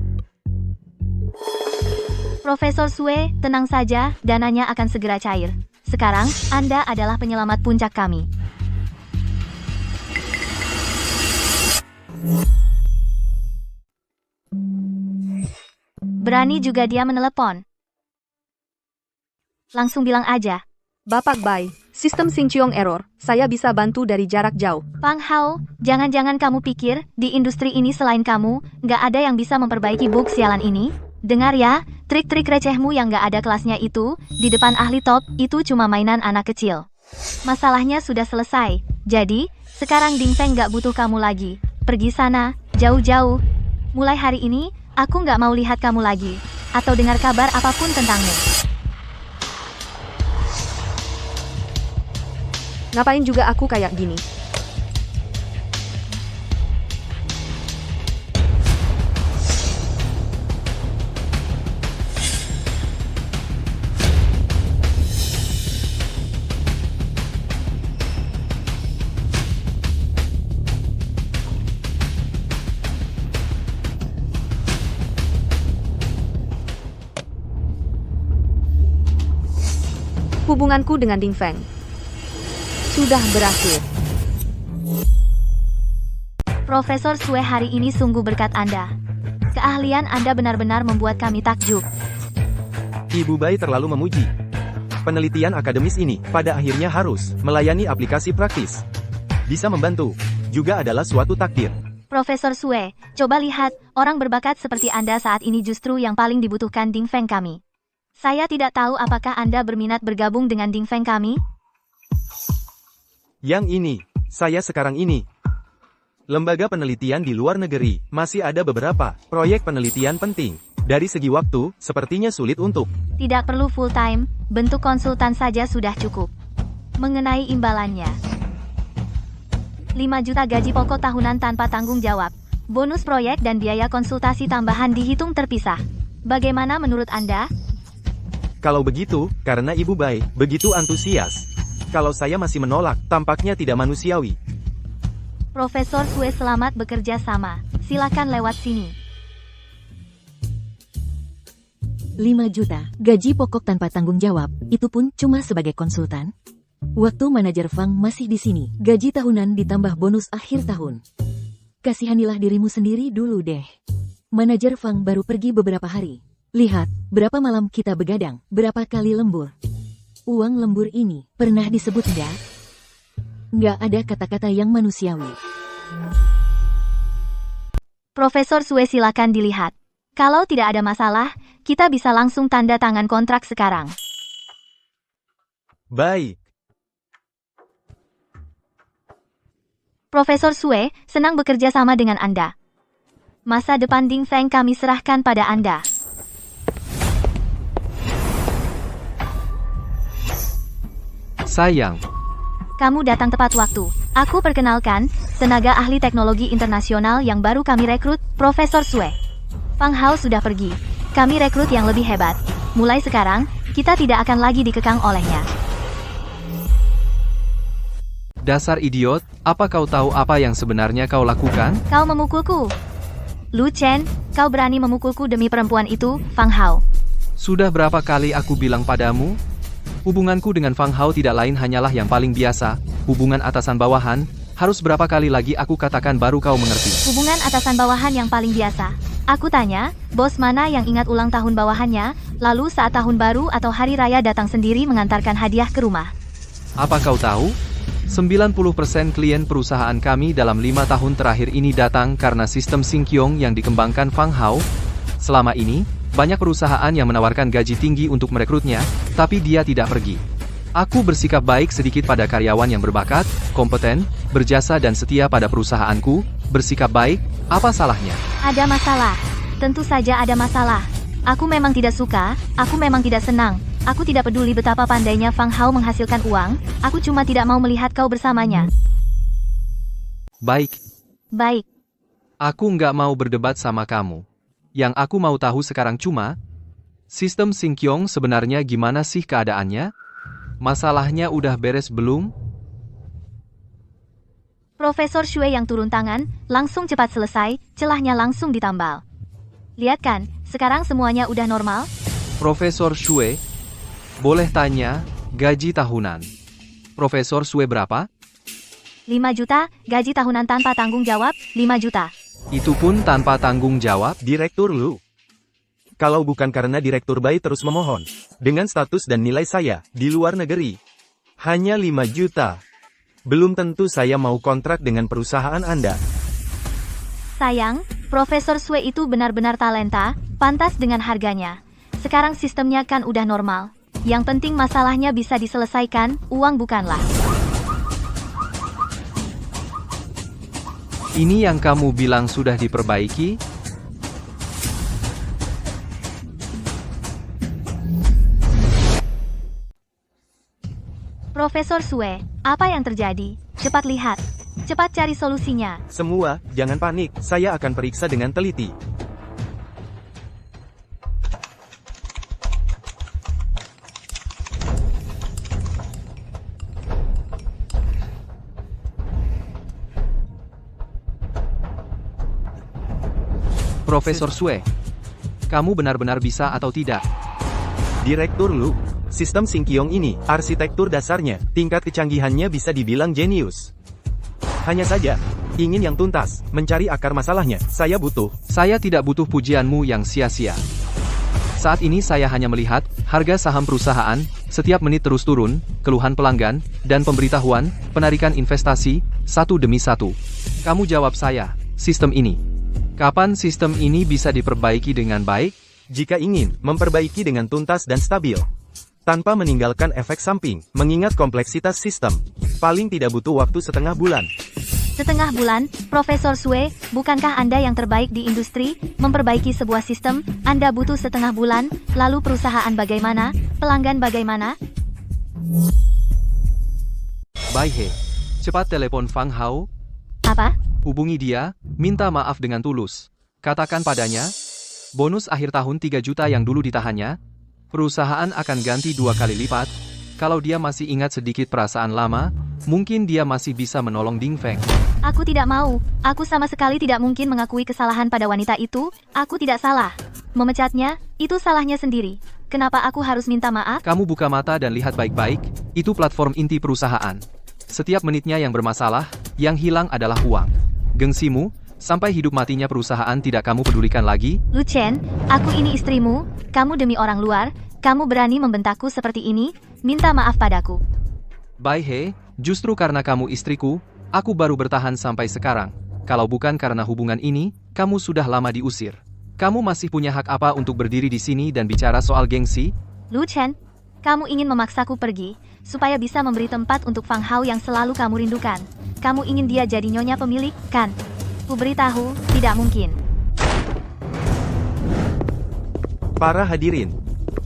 Speaker 3: Profesor Sue, tenang saja, dananya akan segera cair. Sekarang, Anda adalah penyelamat puncak kami. Berani juga dia menelepon. Langsung bilang aja.
Speaker 2: Bapak Bai, sistem Xingqiong error. Saya bisa bantu dari jarak jauh.
Speaker 3: Pang Hao, jangan-jangan kamu pikir, di industri ini selain kamu, nggak ada yang bisa memperbaiki bug sialan ini? Dengar ya, trik-trik recehmu yang nggak ada kelasnya itu, di depan ahli top, itu cuma mainan anak kecil. Masalahnya sudah selesai, jadi, sekarang Ding Feng nggak butuh kamu lagi. Pergi sana, jauh-jauh. Mulai hari ini, aku nggak mau lihat kamu lagi, atau dengar kabar apapun tentangmu.
Speaker 2: Ngapain juga aku kayak gini? Hubunganku dengan Ding Feng sudah berakhir.
Speaker 3: Profesor Sue, hari ini sungguh berkat Anda. Keahlian Anda benar-benar membuat kami takjub.
Speaker 5: Ibu Bai terlalu memuji. Penelitian akademis ini, pada akhirnya harus melayani aplikasi praktis. Bisa membantu, juga adalah suatu takdir.
Speaker 3: Profesor Sue, coba lihat, orang berbakat seperti Anda saat ini justru yang paling dibutuhkan Ding Feng kami. Saya tidak tahu apakah Anda berminat bergabung dengan Ding Feng kami?
Speaker 5: Yang ini, saya sekarang ini. Lembaga penelitian di luar negeri, masih ada beberapa proyek penelitian penting. Dari segi waktu, sepertinya sulit untuk.
Speaker 3: Tidak perlu full time, bentuk konsultan saja sudah cukup. Mengenai imbalannya. 5 juta gaji pokok tahunan tanpa tanggung jawab. Bonus proyek dan biaya konsultasi tambahan dihitung terpisah. Bagaimana menurut Anda?
Speaker 5: Kalau begitu, karena Ibu Bai begitu antusias. Kalau saya masih menolak, tampaknya tidak manusiawi.
Speaker 3: Profesor Sue, selamat bekerja sama. Silakan lewat sini.
Speaker 1: 5 juta, gaji pokok tanpa tanggung jawab, itu pun cuma sebagai konsultan. Waktu manajer Fang masih di sini, gaji tahunan ditambah bonus akhir tahun. Kasihanilah dirimu sendiri dulu deh. Manajer Fang baru pergi beberapa hari. Lihat, berapa malam kita begadang, berapa kali lembur. Uang lembur ini, pernah disebut nggak? Nggak ada kata-kata yang manusiawi.
Speaker 3: Profesor Sue, silakan dilihat. Kalau tidak ada masalah, kita bisa langsung tanda tangan kontrak sekarang.
Speaker 5: Baik.
Speaker 3: Profesor Sue, senang bekerja sama dengan Anda. Masa depan Ding Feng kami serahkan pada Anda.
Speaker 4: Sayang,
Speaker 3: Kamu datang tepat waktu. Aku perkenalkan, tenaga ahli teknologi internasional yang baru kami rekrut, Profesor Sue. Pang Hao sudah pergi. Kami rekrut yang lebih hebat. Mulai sekarang, kita tidak akan lagi dikekang olehnya.
Speaker 4: dasar idiot, apa kau tahu apa yang sebenarnya kau lakukan?
Speaker 3: Kau memukulku. Lu Chen, kau berani memukulku demi perempuan itu, Pang Hao.
Speaker 4: Sudah berapa kali aku bilang padamu? Hubunganku dengan Fang Hao tidak lain hanyalah yang paling biasa, hubungan atasan bawahan, Harus berapa kali lagi aku katakan baru kau mengerti?
Speaker 3: Hubungan atasan bawahan yang paling biasa. Aku tanya, bos mana yang ingat ulang tahun bawahannya, lalu saat tahun baru atau hari raya datang sendiri mengantarkan hadiah ke rumah.
Speaker 4: Apa kau tahu? 90% klien perusahaan kami dalam 5 tahun terakhir ini datang karena sistem Sinkyong yang dikembangkan Fang Hao. Selama ini, banyak perusahaan yang menawarkan gaji tinggi untuk merekrutnya, tapi dia tidak pergi. Aku bersikap baik sedikit pada karyawan yang berbakat, kompeten, berjasa dan setia pada perusahaanku. Bersikap baik, apa salahnya?
Speaker 3: Ada masalah. Tentu saja ada masalah. Aku memang tidak suka, aku memang tidak senang. Aku tidak peduli betapa pandainya Fang Hao menghasilkan uang, aku cuma tidak mau melihat kau bersamanya.
Speaker 4: Baik,
Speaker 3: Baik,
Speaker 4: aku nggak mau berdebat sama kamu. Yang aku mau tahu sekarang cuma, sistem Sinkyong sebenarnya gimana sih keadaannya? Masalahnya udah beres belum?
Speaker 3: Profesor Shue yang turun tangan, langsung cepat selesai, celahnya langsung ditambal. Lihat kan, sekarang semuanya udah normal?
Speaker 4: Profesor Shue, boleh tanya, gaji tahunan. Profesor Shue berapa?
Speaker 3: 5 juta, gaji tahunan tanpa tanggung jawab, 5 juta.
Speaker 4: Itu pun tanpa tanggung jawab?
Speaker 5: Direktur Lu. Kalau bukan karena Direktur Bai terus memohon, dengan status dan nilai saya, di luar negeri, hanya 5 juta. Belum tentu saya mau kontrak dengan perusahaan Anda.
Speaker 3: Sayang, Profesor Shue itu benar-benar talenta, pantas dengan harganya. Sekarang sistemnya kan udah normal. Yang penting masalahnya bisa diselesaikan, uang bukanlah.
Speaker 4: Ini yang kamu bilang sudah diperbaiki?
Speaker 3: Profesor Shue, apa yang terjadi? Cepat lihat. Cepat cari solusinya.
Speaker 5: Semua, jangan panik, saya akan periksa dengan teliti.
Speaker 4: Profesor Shue, kamu benar-benar bisa atau tidak?
Speaker 5: Direktur Lu, sistem Sinkyong ini, arsitektur dasarnya, tingkat kecanggihannya bisa dibilang jenius. Hanya saja, ingin yang tuntas, mencari akar masalahnya, saya butuh.
Speaker 4: Saya tidak butuh pujianmu yang sia-sia. Saat ini saya hanya melihat, harga saham perusahaan, setiap menit terus turun, keluhan pelanggan, dan pemberitahuan, penarikan investasi, satu demi satu. Kamu jawab saya, sistem ini. Kapan sistem ini bisa diperbaiki dengan baik?
Speaker 5: Jika ingin, memperbaiki dengan tuntas dan stabil. Tanpa meninggalkan efek samping, mengingat kompleksitas sistem. Paling tidak butuh waktu setengah bulan.
Speaker 3: Setengah bulan, Profesor Shue, bukankah Anda yang terbaik di industri? Memperbaiki sebuah sistem, Anda butuh setengah bulan, lalu perusahaan bagaimana? Pelanggan bagaimana?
Speaker 4: Bai He, cepat telepon Fang Hao,
Speaker 3: Apa?
Speaker 4: hubungi dia, minta maaf dengan tulus. Katakan padanya, bonus akhir tahun 3 juta yang dulu ditahannya, perusahaan akan ganti 2 kali lipat. Kalau dia masih ingat sedikit perasaan lama, mungkin dia masih bisa menolong Ding Feng.
Speaker 3: Aku tidak mau. Aku sama sekali tidak mungkin mengakui kesalahan pada wanita itu. Aku tidak salah. Memecatnya, itu salahnya sendiri. Kenapa aku harus minta maaf?
Speaker 4: Kamu buka mata dan lihat baik-baik, itu platform inti perusahaan. Setiap menitnya yang bermasalah, yang hilang adalah uang. Gengsimu, sampai hidup matinya perusahaan tidak kamu pedulikan lagi?
Speaker 3: Lu Chen, aku ini istrimu. Kamu demi orang luar. Kamu berani membentakku seperti ini? Minta maaf padaku.
Speaker 4: Bai He, justru karena kamu istriku, aku baru bertahan sampai sekarang. Kalau bukan karena hubungan ini, kamu sudah lama diusir. Kamu masih punya hak apa untuk berdiri di sini dan bicara soal gengsi?
Speaker 3: Lu Chen, kamu ingin memaksaku pergi, supaya bisa memberi tempat untuk Fang Hao yang selalu kamu rindukan. Kamu ingin dia jadi nyonya pemilik, kan? Ku beritahu, tidak mungkin.
Speaker 5: Para hadirin,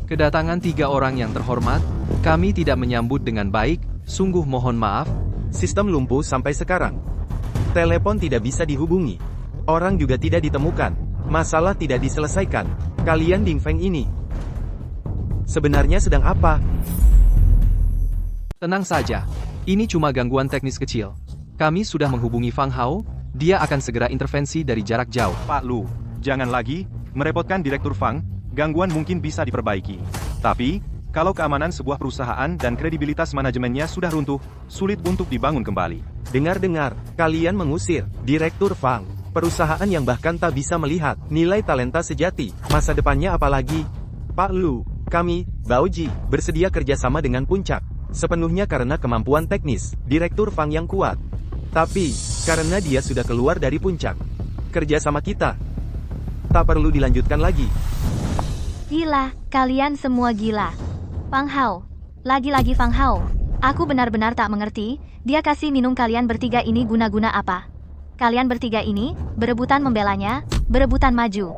Speaker 4: Kedatangan 3 orang yang terhormat, kami tidak menyambut dengan baik, sungguh mohon maaf.
Speaker 5: sistem lumpuh sampai sekarang. Telepon tidak bisa dihubungi. Orang juga tidak ditemukan. Masalah tidak diselesaikan. Kalian Ding Feng ini sebenarnya sedang apa?
Speaker 4: Tenang saja, ini cuma gangguan teknis kecil. Kami sudah menghubungi Fang Hao, dia akan segera intervensi dari jarak jauh.
Speaker 6: Pak Lu, jangan lagi merepotkan Direktur Fang, gangguan mungkin bisa diperbaiki. Tapi, Kalau keamanan sebuah perusahaan dan kredibilitas manajemennya sudah runtuh, sulit untuk dibangun kembali.
Speaker 5: Dengar-dengar, kalian mengusir Direktur Fang, perusahaan yang bahkan tak bisa melihat nilai talenta sejati, masa depannya apalagi. Pak Lu, kami, Baoji, bersedia kerjasama dengan Puncak, sepenuhnya karena kemampuan teknis Direktur Fang yang kuat. Tapi, karena dia sudah keluar dari Puncak, kerjasama kita tak perlu dilanjutkan lagi.
Speaker 3: Gila, kalian semua gila. Fang Hao. Lagi-lagi Fang Hao. Aku benar-benar tak mengerti, dia kasih minum kalian bertiga ini guna-guna apa. Kalian bertiga ini, berebutan membelanya, berebutan maju.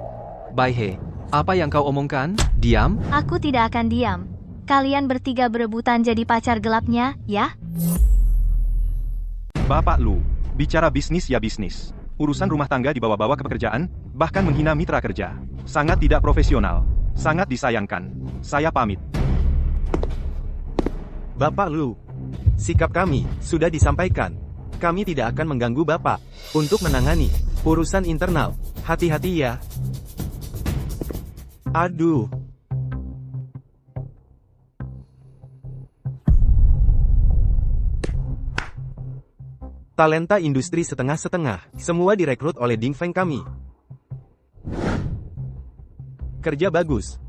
Speaker 4: Bai He, apa yang kau omongkan? Diam?
Speaker 3: Aku tidak akan diam. Kalian bertiga berebutan jadi pacar gelapnya, ya?
Speaker 6: Bapak Lu, bicara bisnis ya bisnis. Urusan rumah tangga dibawa-bawa ke pekerjaan, bahkan menghina mitra kerja. Sangat tidak profesional. Sangat disayangkan. Saya pamit.
Speaker 5: Bapak Lu, sikap kami sudah disampaikan. Kami tidak akan mengganggu Bapak untuk menangani urusan internal. Hati-hati ya. Aduh. Talenta industri setengah-setengah, semua direkrut oleh Ding Feng kami. Kerja bagus.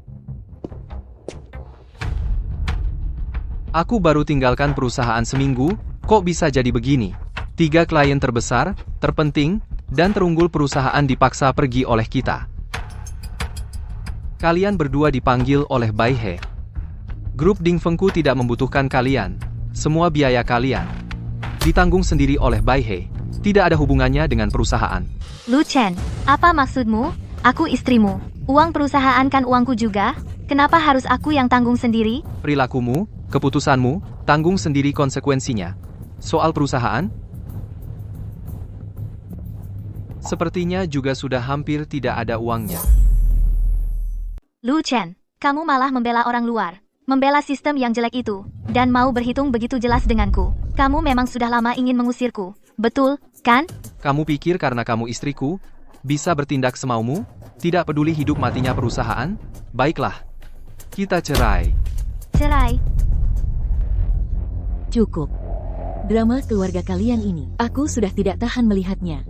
Speaker 4: Aku baru tinggalkan perusahaan seminggu, kok bisa jadi begini? 3 klien terbesar, terpenting, dan terunggul perusahaan dipaksa pergi oleh kita. Kalian berdua dipanggil oleh Bai He. Grup Ding Fengku tidak membutuhkan kalian. Semua biaya kalian ditanggung sendiri oleh Bai He. Tidak ada hubungannya dengan perusahaan.
Speaker 3: Lu Chen, apa maksudmu? Aku istrimu. Uang perusahaan kan uangku juga. Kenapa harus aku yang tanggung sendiri?
Speaker 4: Perilakumu, keputusanmu, tanggung sendiri konsekuensinya. Soal perusahaan, sepertinya juga sudah hampir tidak ada uangnya.
Speaker 3: Lu Chen, kamu malah membela orang luar. Membela sistem yang jelek itu. Dan mau berhitung begitu jelas denganku. Kamu memang sudah lama ingin mengusirku. Betul, kan?
Speaker 4: Kamu pikir karena kamu istriku, bisa bertindak semaumu? Tidak peduli hidup matinya perusahaan? Baiklah. Kita cerai.
Speaker 3: Cerai.
Speaker 1: Cukup. Drama keluarga kalian ini, aku sudah tidak tahan melihatnya.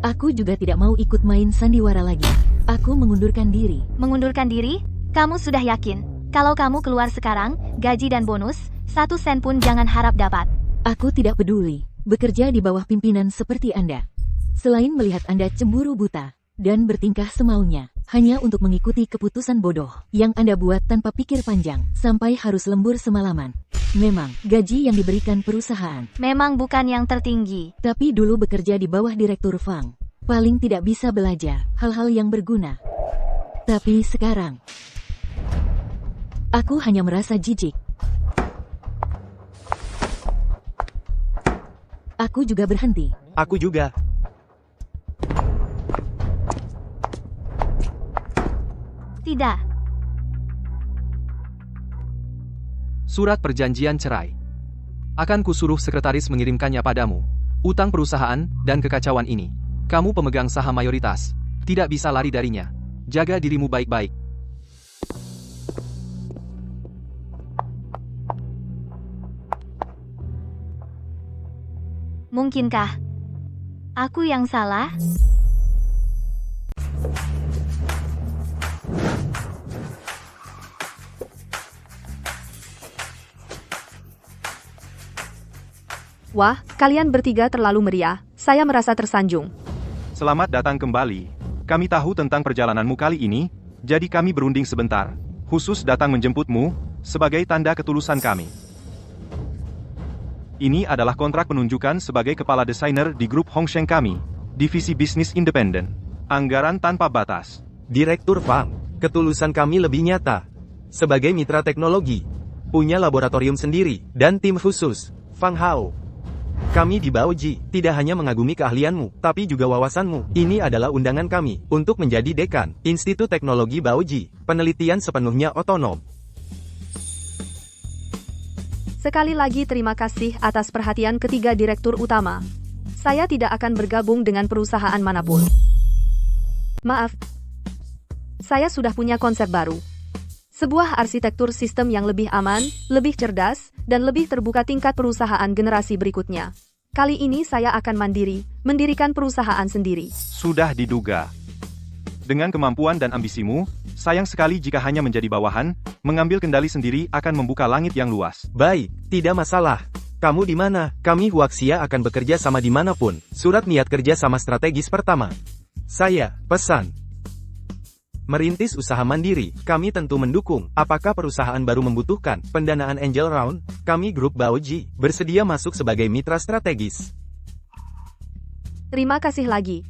Speaker 1: Aku juga tidak mau ikut main sandiwara lagi. Aku mengundurkan diri.
Speaker 3: Mengundurkan diri? Kamu sudah yakin? Kalau kamu keluar sekarang, gaji dan bonus, 1 sen pun jangan harap dapat.
Speaker 1: Aku tidak peduli bekerja di bawah pimpinan seperti Anda. Selain melihat Anda cemburu buta dan bertingkah semaunya, hanya untuk mengikuti keputusan bodoh yang Anda buat tanpa pikir panjang, sampai harus lembur semalaman. Memang, gaji yang diberikan perusahaan
Speaker 3: Memang bukan yang tertinggi.
Speaker 1: tapi dulu bekerja di bawah Direktur Fang, paling tidak bisa belajar hal-hal yang berguna. Tapi sekarang, aku hanya merasa jijik. Aku juga berhenti.
Speaker 5: Aku juga.
Speaker 3: Tidak.
Speaker 4: Surat perjanjian cerai. Akan kusuruh sekretaris mengirimkannya padamu. Utang perusahaan dan kekacauan ini. Kamu pemegang saham mayoritas. Tidak bisa lari darinya. Jaga dirimu baik-baik.
Speaker 3: Mungkinkah aku yang salah?
Speaker 2: Wah, kalian bertiga terlalu meriah. Saya merasa tersanjung.
Speaker 6: Selamat datang kembali. Kami tahu tentang perjalananmu kali ini, jadi kami berunding sebentar. Khusus datang menjemputmu, sebagai tanda ketulusan kami. Ini adalah kontrak penunjukan sebagai kepala desainer di grup Hongsheng kami, divisi bisnis independen. Anggaran tanpa batas.
Speaker 5: Direktur Fang, ketulusan kami lebih nyata. Sebagai mitra teknologi, punya laboratorium sendiri, dan tim khusus, Fang Hao. Kami di Baoji, tidak hanya mengagumi keahlianmu, tapi juga wawasanmu. Ini adalah undangan kami, untuk menjadi dekan, Institut Teknologi Baoji, penelitian sepenuhnya otonom.
Speaker 2: Sekali lagi terima kasih atas perhatian ketiga direktur utama. Saya tidak akan bergabung dengan perusahaan manapun. Maaf. Saya sudah punya konsep baru. Sebuah arsitektur sistem yang lebih aman, lebih cerdas, dan lebih terbuka tingkat perusahaan generasi berikutnya. Kali ini saya akan mandiri, mendirikan perusahaan sendiri.
Speaker 6: Sudah diduga. Dengan kemampuan dan ambisimu, sayang sekali jika hanya menjadi bawahan, mengambil kendali sendiri akan membuka langit yang luas.
Speaker 5: Baik, tidak masalah. Kamu di mana? Kami Huaxia akan bekerja sama dimanapun. Surat niat kerja sama strategis pertama. Saya, pesan. Merintis usaha mandiri, kami tentu mendukung. Apakah perusahaan baru membutuhkan pendanaan angel round? Kami grup Baoji, bersedia masuk sebagai mitra strategis.
Speaker 2: Terima kasih lagi.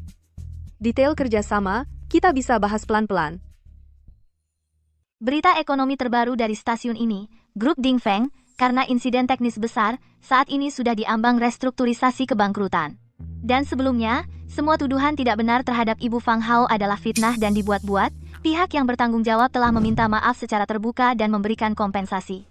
Speaker 2: Detail kerjasama, kita bisa bahas pelan-pelan.
Speaker 3: Berita ekonomi terbaru dari stasiun ini, Grup Dingfeng, karena insiden teknis besar, saat ini sudah diambang restrukturisasi kebangkrutan. Dan sebelumnya, semua tuduhan tidak benar terhadap Ibu Fang Hao adalah fitnah dan dibuat-buat. Pihak yang bertanggung jawab telah meminta maaf secara terbuka dan memberikan kompensasi.